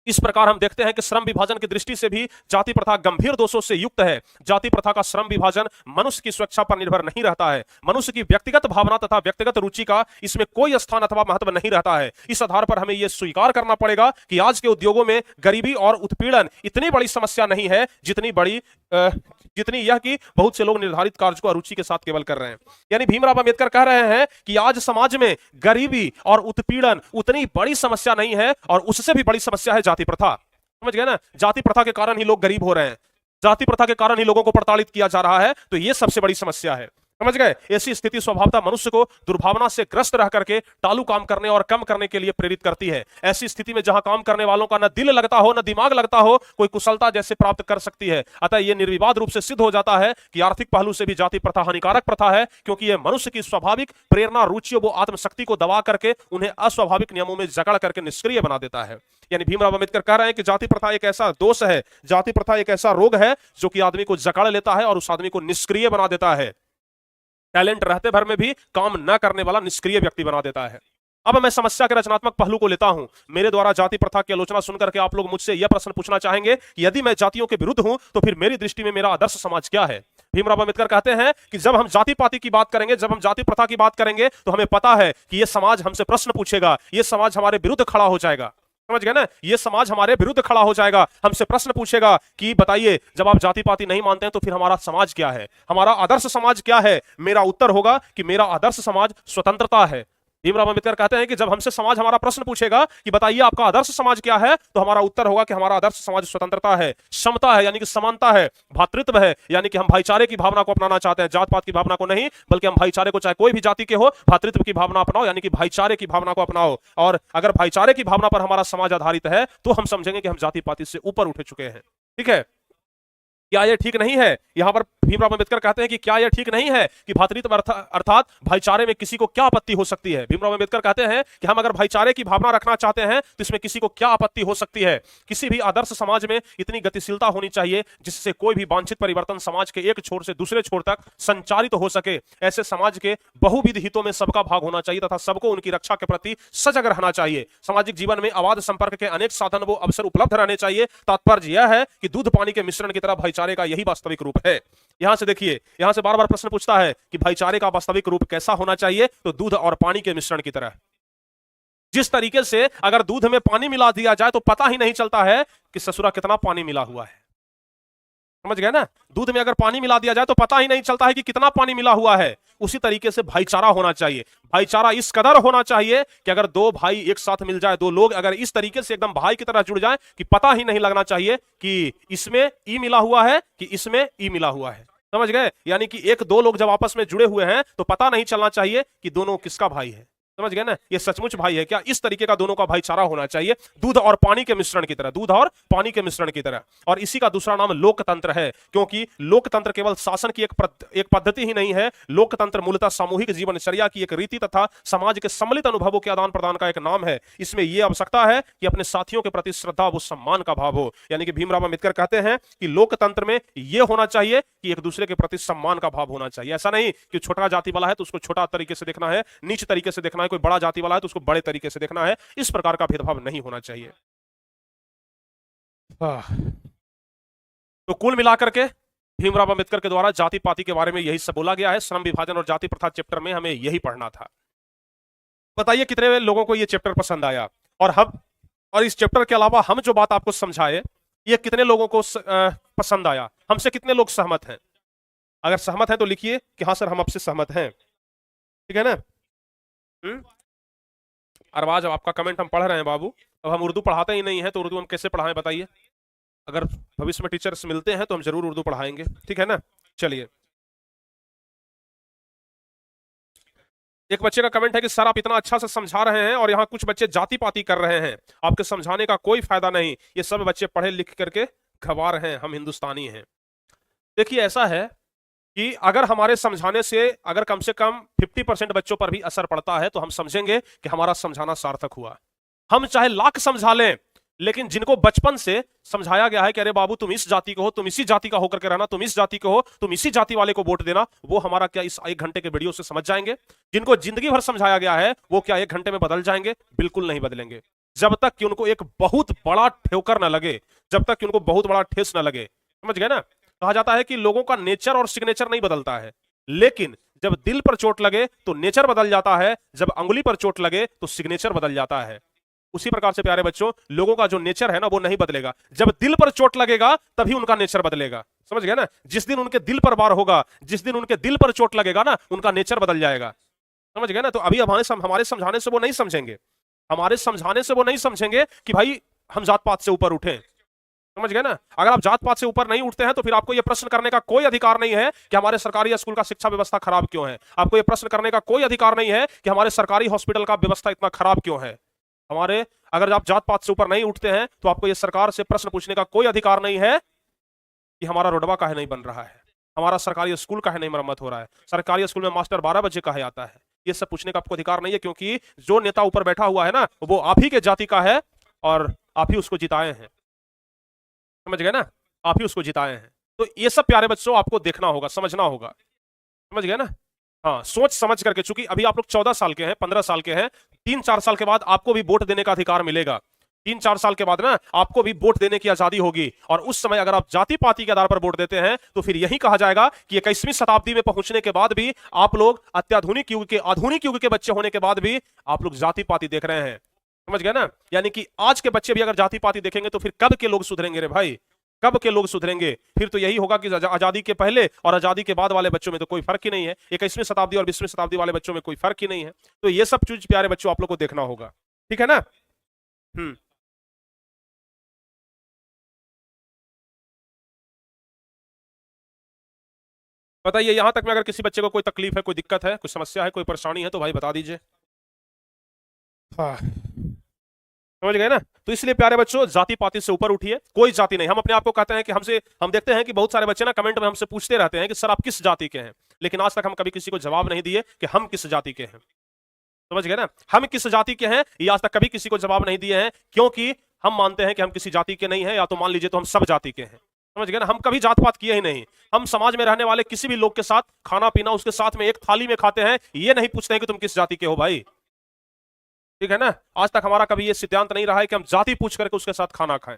इस प्रकार हम देखते हैं कि श्रम विभाजन की दृष्टि से भी जाति प्रथा गंभीर दोषों से युक्त है। जाति प्रथा का श्रम विभाजन मनुष्य की सुरक्षा पर निर्भर नहीं रहता है। मनुष्य की व्यक्तिगत भावना तथा व्यक्तिगत रुचि का इसमें कोई स्थान अथवा महत्व नहीं रहता है। इस आधार पर हमें यह स्वीकार करना पड़ेगा कि आज के उद्योगों में गरीबी और उत्पीड़न इतनी बड़ी समस्या नहीं है जितनी यह कि बहुत से लोग निर्धारित कार्य को अरुचि के साथ केवल कर रहे हैं। यानी भीमराव अंबेडकर कह रहे हैं कि आज समाज में गरीबी और उत्पीड़न उतनी बड़ी समस्या नहीं है, और उससे भी बड़ी समस्या है जाति प्रथा। समझ गए ना? जाति प्रथा के कारण ही लोग गरीब हो रहे हैं, जाति प्रथा के कारण ही लोगों को प्रताड़ित किया जा रहा है, तो यह सबसे बड़ी समस्या है। समझ गए? ऐसी स्थिति स्वभावतः मनुष्य को दुर्भावना से ग्रस्त रह करके टालू काम करने और कम करने के लिए प्रेरित करती है। ऐसी स्थिति में जहां काम करने वालों का न दिल लगता हो न दिमाग लगता हो, कोई कुशलता जैसे प्राप्त कर सकती है। अतः यह निर्विवाद रूप से सिद्ध हो जाता है कि आर्थिक पहलू से भी जाति प्रथा हानिकारक प्रथा है, क्योंकि यह मनुष्य की स्वाभाविक प्रेरणा रुचियों वो आत्मशक्ति को दबा करके उन्हें अस्वाभाविक नियमों में जकड़ करके निष्क्रिय बना देता है। यानी भीमराव अंबेडकर कह रहे हैं कि जाति प्रथा एक ऐसा दोष है, जाति प्रथा एक ऐसा रोग है जो कि आदमी को जकड़ लेता है और उस आदमी को निष्क्रिय बना देता है। टैलेंट रहते भर में भी काम न करने वाला निष्क्रिय व्यक्ति बना देता है। अब मैं समस्या के रचनात्मक पहलू को लेता हूं। मेरे द्वारा जाति प्रथा की आलोचना सुनकर के आप लोग मुझसे यह प्रश्न पूछना चाहेंगे कि यदि मैं जातियों के विरुद्ध हूं तो फिर मेरी दृष्टि में मेरा आदर्श समाज क्या है? भीमराव अंबेडकर कहते हैं कि जब हम जाति पाति की बात करेंगे, जब हम जाति प्रथा की बात करेंगे, तो हमें पता है कि यह समाज हमसे प्रश्न पूछेगा, यह समाज हमारे विरुद्ध खड़ा हो जाएगा। समझ गए ना? ये समाज हमारे विरुद्ध खड़ा हो जाएगा, हमसे प्रश्न पूछेगा कि बताइए, जब आप जाति पाति नहीं मानते हैं तो फिर हमारा समाज क्या है, हमारा आदर्श समाज क्या है? मेरा उत्तर होगा कि मेरा आदर्श समाज स्वतंत्रता है। भीमराव अंबेडकर कहते हैं कि जब हमसे समाज हमारा प्रश्न पूछेगा कि बताइए आपका आदर्श समाज क्या है, तो हमारा उत्तर होगा कि हमारा आदर्श समाज स्वतंत्रता है, समता है यानी कि समानता है, भातृत्व है यानी कि हम भाईचारे की भावना को अपनाना चाहते हैं, जात पात की भावना को नहीं, बल्कि हम भाईचारे को, चाहे कोई भी जाति के हो, भातृत्व की भावना अपनाओ यानी कि भाईचारे की भावना को अपनाओ। और अगर भाईचारे की भावना पर हमारा समाज आधारित है तो हम समझेंगे कि हम जाति पाति से ऊपर उठ चुके हैं। ठीक है? क्या यह ठीक नहीं है? यहां पर भीमराव अंबेडकर कहते हैं कि क्या यह ठीक नहीं है कि भातृत्व अर्थात भाईचारे में किसी को क्या आपत्ति हो सकती है? भीमराव अंबेडकर कहते हैं कि हम अगर भाईचारे की भावना रखना चाहते हैं तो इसमें किसी को क्या आपत्ति हो सकती है? किसी भी आदर्श समाज में इतनी गतिशीलता होनी चाहिए जिससे कोई भी वांछित परिवर्तन समाज के एक छोर से दूसरे छोर तक संचारित हो सके। ऐसे समाज के बहुविध हितों में सबका भाग होना चाहिए तथा सबको उनकी रक्षा के प्रति सजग रहना चाहिए। सामाजिक जीवन में अबाध संपर्क के अनेक साधन व अवसर उपलब्ध रहने चाहिए। तात्पर्य यह है कि दूध पानी के मिश्रण की तरह भाईचारे का यही वास्तविक रूप है। यहां से देखिए, यहां से बार बार प्रश्न पूछता है कि भाईचारे का वास्तविक रूप कैसा होना चाहिए? तो दूध और पानी के मिश्रण की तरह। जिस तरीके से अगर दूध में पानी मिला दिया जाए तो पता ही नहीं चलता है कि ससुरा कितना पानी मिला हुआ है। समझ गए ना? दूध में अगर पानी मिला दिया जाए तो पता ही नहीं चलता है कि कितना पानी मिला हुआ है। उसी तरीके से भाईचारा होना चाहिए। भाईचारा इस कदर होना चाहिए कि अगर दो भाई एक साथ मिल जाए, दो लोग अगर इस तरीके से एकदम भाई की तरह जुड़ जाए कि पता ही नहीं लगना चाहिए कि इसमें ई मिला हुआ है कि इसमें ई मिला हुआ है। समझ गए? यानी कि एक दो लोग जब आपस में जुड़े हुए हैं तो पता नहीं चलना चाहिए कि दोनों किसका भाई है। समझ गए ना, ये सचमुच भाई है क्या? इस तरीके का दोनों का भाईचारा होना चाहिए, दूध और पानी के मिश्रण की तरह, दूध और पानी के मिश्रण की तरह। और इसी का दूसरा नाम लोकतंत्र है, क्योंकि लोकतंत्र केवल शासन की एक पद्धति ही नहीं है, लोकतंत्र मूलतः सामूहिक जीवनचर्या की एक रीति तथा समाज के सम्मिलित अनुभवों के आदान प्रदान का एक नाम है। इसमें यह आवश्यकता है कि अपने साथियों के प्रति श्रद्धा व सम्मान का भाव हो। यानी कि भीमराव अंबेडकर कहते हैं कि लोकतंत्र में यह होना चाहिए कि एक दूसरे के प्रति सम्मान का भाव होना चाहिए। ऐसा नहीं कि छोटा जाति वाला है तो उसको छोटा तरीके से देखना है, नीच तरीके से देखना है, कोई बड़ा जाति वाला है तो उसको बड़े तरीके से देखना है। इस प्रकार का भेदभाव नहीं होना चाहिए। तो कुल मिलाकर के भीमराव अंबेडकर के द्वारा जाति पाति के बारे में यही सब बोला गया है। श्रम विभाजन और जाति प्रथा चैप्टर में हमें यही पढ़ना था। बताइए कितने लोगों को यह चैप्टर पसंद आया, और इस चैप्टर के अलावा हम जो बात आपको समझाए ये कितने लोगों को पसंद आया, हमसे कितने लोग सहमत हैं? अगर सहमत हैं तो लिखिए कि हाँ सर हम आपसे सहमत हैं, ठीक है ना। अरबाज आपका कमेंट हम पढ़ रहे हैं बाबू। अब हम उर्दू पढ़ाते ही नहीं है तो उर्दू हम कैसे पढ़ाएं बताइए? अगर भविष्य में टीचर्स मिलते हैं तो हम जरूर उर्दू पढ़ाएंगे, ठीक है ना। चलिए, एक बच्चे का कमेंट है कि सर आप इतना अच्छा से समझा रहे हैं और यहाँ कुछ बच्चे जाति पाति कर रहे हैं, आपके समझाने का कोई फायदा नहीं, ये सब बच्चे पढ़े लिख करके गंवार हैं, हम हिंदुस्तानी हैं। देखिए ऐसा है कि अगर हमारे समझाने से अगर कम से कम 50% बच्चों पर भी असर पड़ता है तो हम समझेंगे कि हमारा समझाना सार्थक हुआ। हम चाहे लाख समझा लें, लेकिन जिनको बचपन से समझाया गया है कि अरे बाबू तुम इस जाति को हो, तुम इसी जाति का होकर के रहना, तुम इस जाति को हो, तुम इसी जाति वाले को वोट देना, वो हमारा क्या इस 1 घंटे के वीडियो से समझ जाएंगे? जिनको जिंदगी भर समझाया गया है वो क्या 1 घंटे में बदल जाएंगे? बिल्कुल नहीं बदलेंगे, जब तक कि उनको एक बहुत बड़ा ठोकर ना लगे, जब तक कि उनको बहुत बड़ा ठेस ना लगे। समझ गए ना। कहा जाता है कि लोगों का नेचर और सिग्नेचर नहीं बदलता है, लेकिन जब दिल पर चोट लगे तो नेचर बदल जाता है, जब अंगुली पर चोट लगे तो सिग्नेचर बदल जाता है। उसी प्रकार से प्यारे बच्चों, लोगों का जो नेचर है ना वो नहीं बदलेगा, जब दिल पर चोट लगेगा तभी उनका नेचर बदलेगा। समझ गए ना। जिस दिन उनके दिल पर वार होगा, जिस दिन उनके दिल पर चोट लगेगा ना, उनका नेचर बदल जाएगा। समझ गए ना। तो अभी हमारे समझाने से वो नहीं समझेंगे, हमारे समझाने से वो नहीं समझेंगे कि भाई हम जात पात से ऊपर उठे। समझ गए ना। अगर आप जात पात से ऊपर नहीं उठते हैं तो फिर आपको यह प्रश्न करने का कोई अधिकार नहीं है कि हमारे सरकारी स्कूल का शिक्षा व्यवस्था खराब क्यों है। आपको यह प्रश्न करने का कोई अधिकार नहीं है कि हमारे सरकारी हॉस्पिटल का व्यवस्था इतना खराब क्यों है। अगर आप जात पात से ऊपर नहीं उठते हैं तो आपको यह सरकार से प्रश्न पूछने का कोई अधिकार नहीं है कि हमारा रोडवा काहे नहीं बन रहा है, हमारा सरकारी स्कूल काहे नहीं मरम्मत हो रहा है, सरकारी स्कूल में मास्टर 12 बजे काहे आता है। ये सब पूछने का आपको अधिकार नहीं है, क्योंकि जो नेता ऊपर बैठा हुआ है ना वो आप ही के जाति का है और आप ही उसको जिताए हैं। समझ गए ना। आप ही उसको जिताए हैं। तो ये सब प्यारे बच्चों आपको देखना होगा, समझना होगा। समझ गए ना। हाँ, सोच समझ करके, चूंकि अभी आप लोग 14 साल के हैं, 15 साल के हैं, 3-4 साल के बाद आपको भी वोट देने का अधिकार मिलेगा। 3-4 साल के बाद ना आपको भी वोट देने की आजादी होगी, और उस समय अगर आप जाति पाति के आधार पर वोट देते हैं तो फिर यही कहा जाएगा कि 21वीं शताब्दी में पहुंचने के बाद भी आप लोग अत्याधुनिक युग के, आधुनिक युग के बच्चे होने के बाद भी आप लोग जाति पाति देख रहे हैं। समझ गए ना। यानी कि आज के बच्चे भी अगर जाति पाति देखेंगे तो फिर कब के लोग सुधरेंगे रे भाई, कब के लोग सुधरेंगे? फिर तो यही होगा कि आजादी के पहले और आजादी के बाद वाले बच्चों में तो कोई फर्क ही नहीं है, 21वीं शताब्दी और 20वीं शताब्दी वाले बच्चों में कोई फर्क ही नहीं है। तो ये सब चीज प्यारे बच्चों आप लोग को देखना होगा, ठीक है ना। बताइए यहां तक में अगर किसी बच्चे को कोई तकलीफ है, कोई दिक्कत है, कोई समस्या है, कोई परेशानी है तो भाई बता दीजिए। हाँ, समझ गए ना। तो इसलिए प्यारे बच्चों जाति पाति से ऊपर उठिए, कोई जाति नहीं। हम अपने आप को कहते हैं कि हम देखते हैं कि बहुत सारे बच्चे ना कमेंट में हमसे पूछते रहते हैं कि सर आप किस जाति के हैं, लेकिन आज तक हम कभी किसी को जवाब नहीं दिए कि हम किस जाति के हैं। समझ गए ना। हम किस जाति के हैं ये आज तक कभी किसी को जवाब नहीं दिए हैं, क्योंकि हम मानते हैं कि हम किसी जाति के नहीं है, या तो मान लीजिए तो हम सब जाति के हैं। समझ गए ना। हम कभी जात पात किए ही नहीं। हम समाज में रहने वाले किसी भी लोग के साथ खाना पीना उसके साथ में एक थाली में खाते हैं, ये नहीं पूछते हैं कि तुम किस जाति के हो भाई, ठीक है ना। आज तक हमारा कभी ये सिद्धांत नहीं रहा है कि हम जाति पूछ करके उसके साथ खाना खाएं,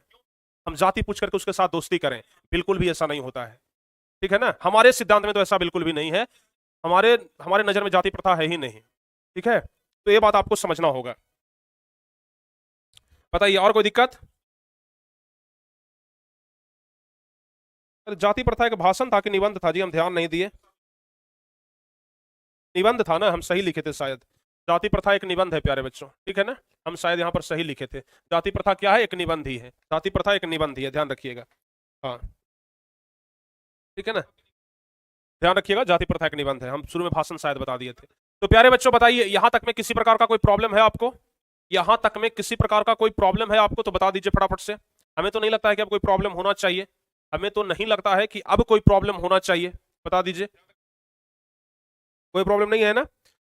हम जाति पूछ करके उसके साथ दोस्ती करें, बिल्कुल भी ऐसा नहीं होता है, ठीक है ना। हमारे सिद्धांत में तो ऐसा बिल्कुल भी नहीं है, हमारे हमारे नजर में जाति प्रथा है ही नहीं, ठीक है। तो ये बात आपको समझना होगा। बताइए और कोई दिक्कत? जाति प्रथा एक भाषण था कि निबंध था जी, हम ध्यान नहीं दिए। निबंध था ना, हम सही लिखे थे शायद। जाति प्रथा एक निबंध है प्यारे बच्चों, ठीक है ना। हम शायद यहाँ पर सही लिखे थे। जाति प्रथा क्या है? एक निबंध ही है। जाति प्रथा एक निबंध ही है, ध्यान रखिएगा। हाँ, ठीक है ना, ध्यान रखिएगा। जाति प्रथा एक निबंध है, हम शुरू में भाषण शायद बता दिए थे। तो प्यारे बच्चों बताइए, यहां तक में किसी प्रकार का कोई प्रॉब्लम है आपको? यहां तक में किसी प्रकार का कोई प्रॉब्लम है आपको तो बता दीजिए फटाफट से। हमें तो नहीं लगता है कि अब कोई प्रॉब्लम होना चाहिए। हमें तो नहीं लगता है कि अब कोई प्रॉब्लम होना चाहिए। बता दीजिए, कोई प्रॉब्लम नहीं है ना?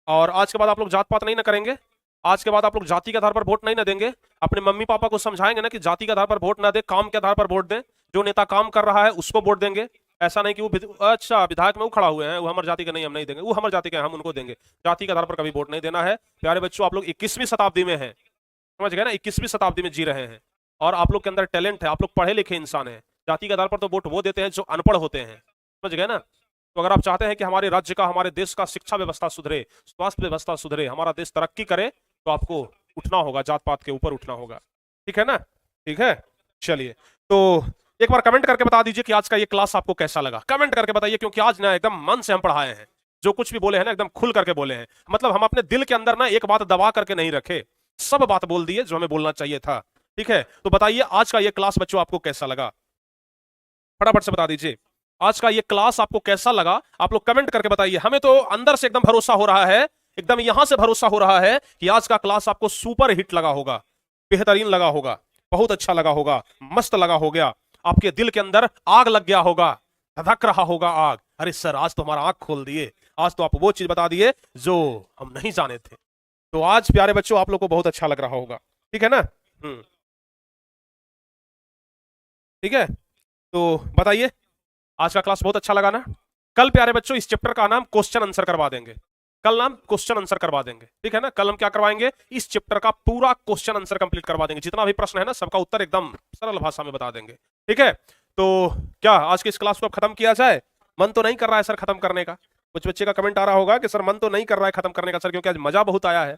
और आज के बाद आप लोग जात पात नहीं ना करेंगे? आज के बाद आप लोग जाति के आधार पर वोट नहीं ना देंगे? अपने मम्मी पापा को समझाएंगे ना कि जाति के आधार पर वोट ना दे, काम के आधार पर वोट दें। जो नेता काम कर रहा है उसको वोट देंगे। ऐसा नहीं कि अच्छा विधायक में वो खड़ा हुए हैं, वो हमारी जाति के नहीं, हम नहीं देंगे। वो हमारी जाति के हैं, हम उनको देंगे। जाति के आधार पर कभी वोट नहीं देना है। प्यारे बच्चों, आप लोग 21वीं शताब्दी में हैं, समझ गए ना? 21वीं शताब्दी में जी रहे हैं और आप लोग के अंदर टैलेंट है, आप लोग पढ़े लिखे इंसान हैं। जाति के आधार पर तो वोट वो देते हैं जो अनपढ़ होते हैं, समझ गए ना? तो अगर आप चाहते हैं कि हमारे राज्य का, हमारे देश का शिक्षा व्यवस्था सुधरे, स्वास्थ्य व्यवस्था सुधरे, हमारा देश तरक्की करे, तो आपको उठना होगा, जात पात के ऊपर उठना होगा। ठीक है ना? ठीक है, चलिए। तो एक बार कमेंट करके बता दीजिए कि आज का ये क्लास आपको कैसा लगा। कमेंट करके बताइए, क्योंकि आज ना एकदम मन से हम पढ़ाए हैं। जो कुछ भी बोले हैं ना एकदम खुल करके बोले हैं। मतलब हम अपने दिल के अंदर ना एक बात दबा करके नहीं रखे, सब बात बोल दिए जो हमें बोलना चाहिए था। ठीक है, तो बताइए आज का ये क्लास बच्चों आपको कैसा लगा? फटाफट से बता दीजिए, आज का ये क्लास आपको कैसा लगा? आप लोग कमेंट करके बताइए। हमें तो अंदर से एकदम भरोसा हो रहा है, एकदम यहां से भरोसा हो रहा है कि आज का क्लास आपको सुपर हिट लगा होगा, बेहतरीन लगा होगा, बहुत अच्छा लगा होगा, मस्त लगा हो गया। आपके दिल के अंदर आग लग गया होगा, धधक रहा होगा आग। अरे सर, आज तो हमारा आंख खोल दिए, आज तो आप वो चीज बता दिए जो हम नहीं जाने थे। तो आज प्यारे बच्चों आप लोग को बहुत अच्छा लग रहा होगा। ठीक है ना? ठीक है, तो बताइए, आज का क्लास बहुत अच्छा लगा ना? कल प्यारे बच्चों इस चैप्टर का नाम क्वेश्चन आंसर करवा देंगे। कल नाम क्वेश्चन आंसर करवा देंगे। ठीक है ना? कल हम क्या करवाएंगे? इस चैप्टर का पूरा क्वेश्चन आंसर कंप्लीट करवा देंगे। जितना भी प्रश्न है ना, सबका उत्तर एकदम सरल भाषा में बता देंगे। ठीक है, तो क्या आज की इस क्लास को अब खत्म किया जाए? मन तो नहीं कर रहा है सर खत्म करने का? कुछ बच्चे का कमेंट आ रहा होगा कि सर मन तो नहीं कर रहा है खत्म करने का सर, क्योंकि आज मजा बहुत आया है।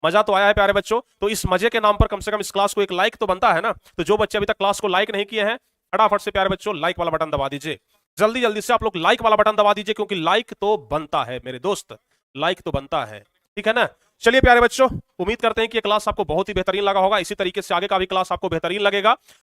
मजा तो आया है प्यारे बच्चों, तो इस मजे के नाम पर कम से कम इस क्लास को एक लाइक तो बनता है ना? तो जो बच्चे अभी तक क्लास को लाइक नहीं किए हैं, फटाफट से प्यारे बच्चों लाइक वाला बटन दबा दीजिए। जल्दी जल्दी से आप लोग लाइक वाला बटन दबा दीजिए, क्योंकि लाइक तो बनता है मेरे दोस्त, लाइक तो बनता है। ठीक है ना? चलिए प्यारे बच्चों, उम्मीद करते हैं कि ये क्लास आपको बहुत ही बेहतरीन लगा होगा। इसी तरीके से आगे का भी क्लास आपको बेहतरीन लगेगा।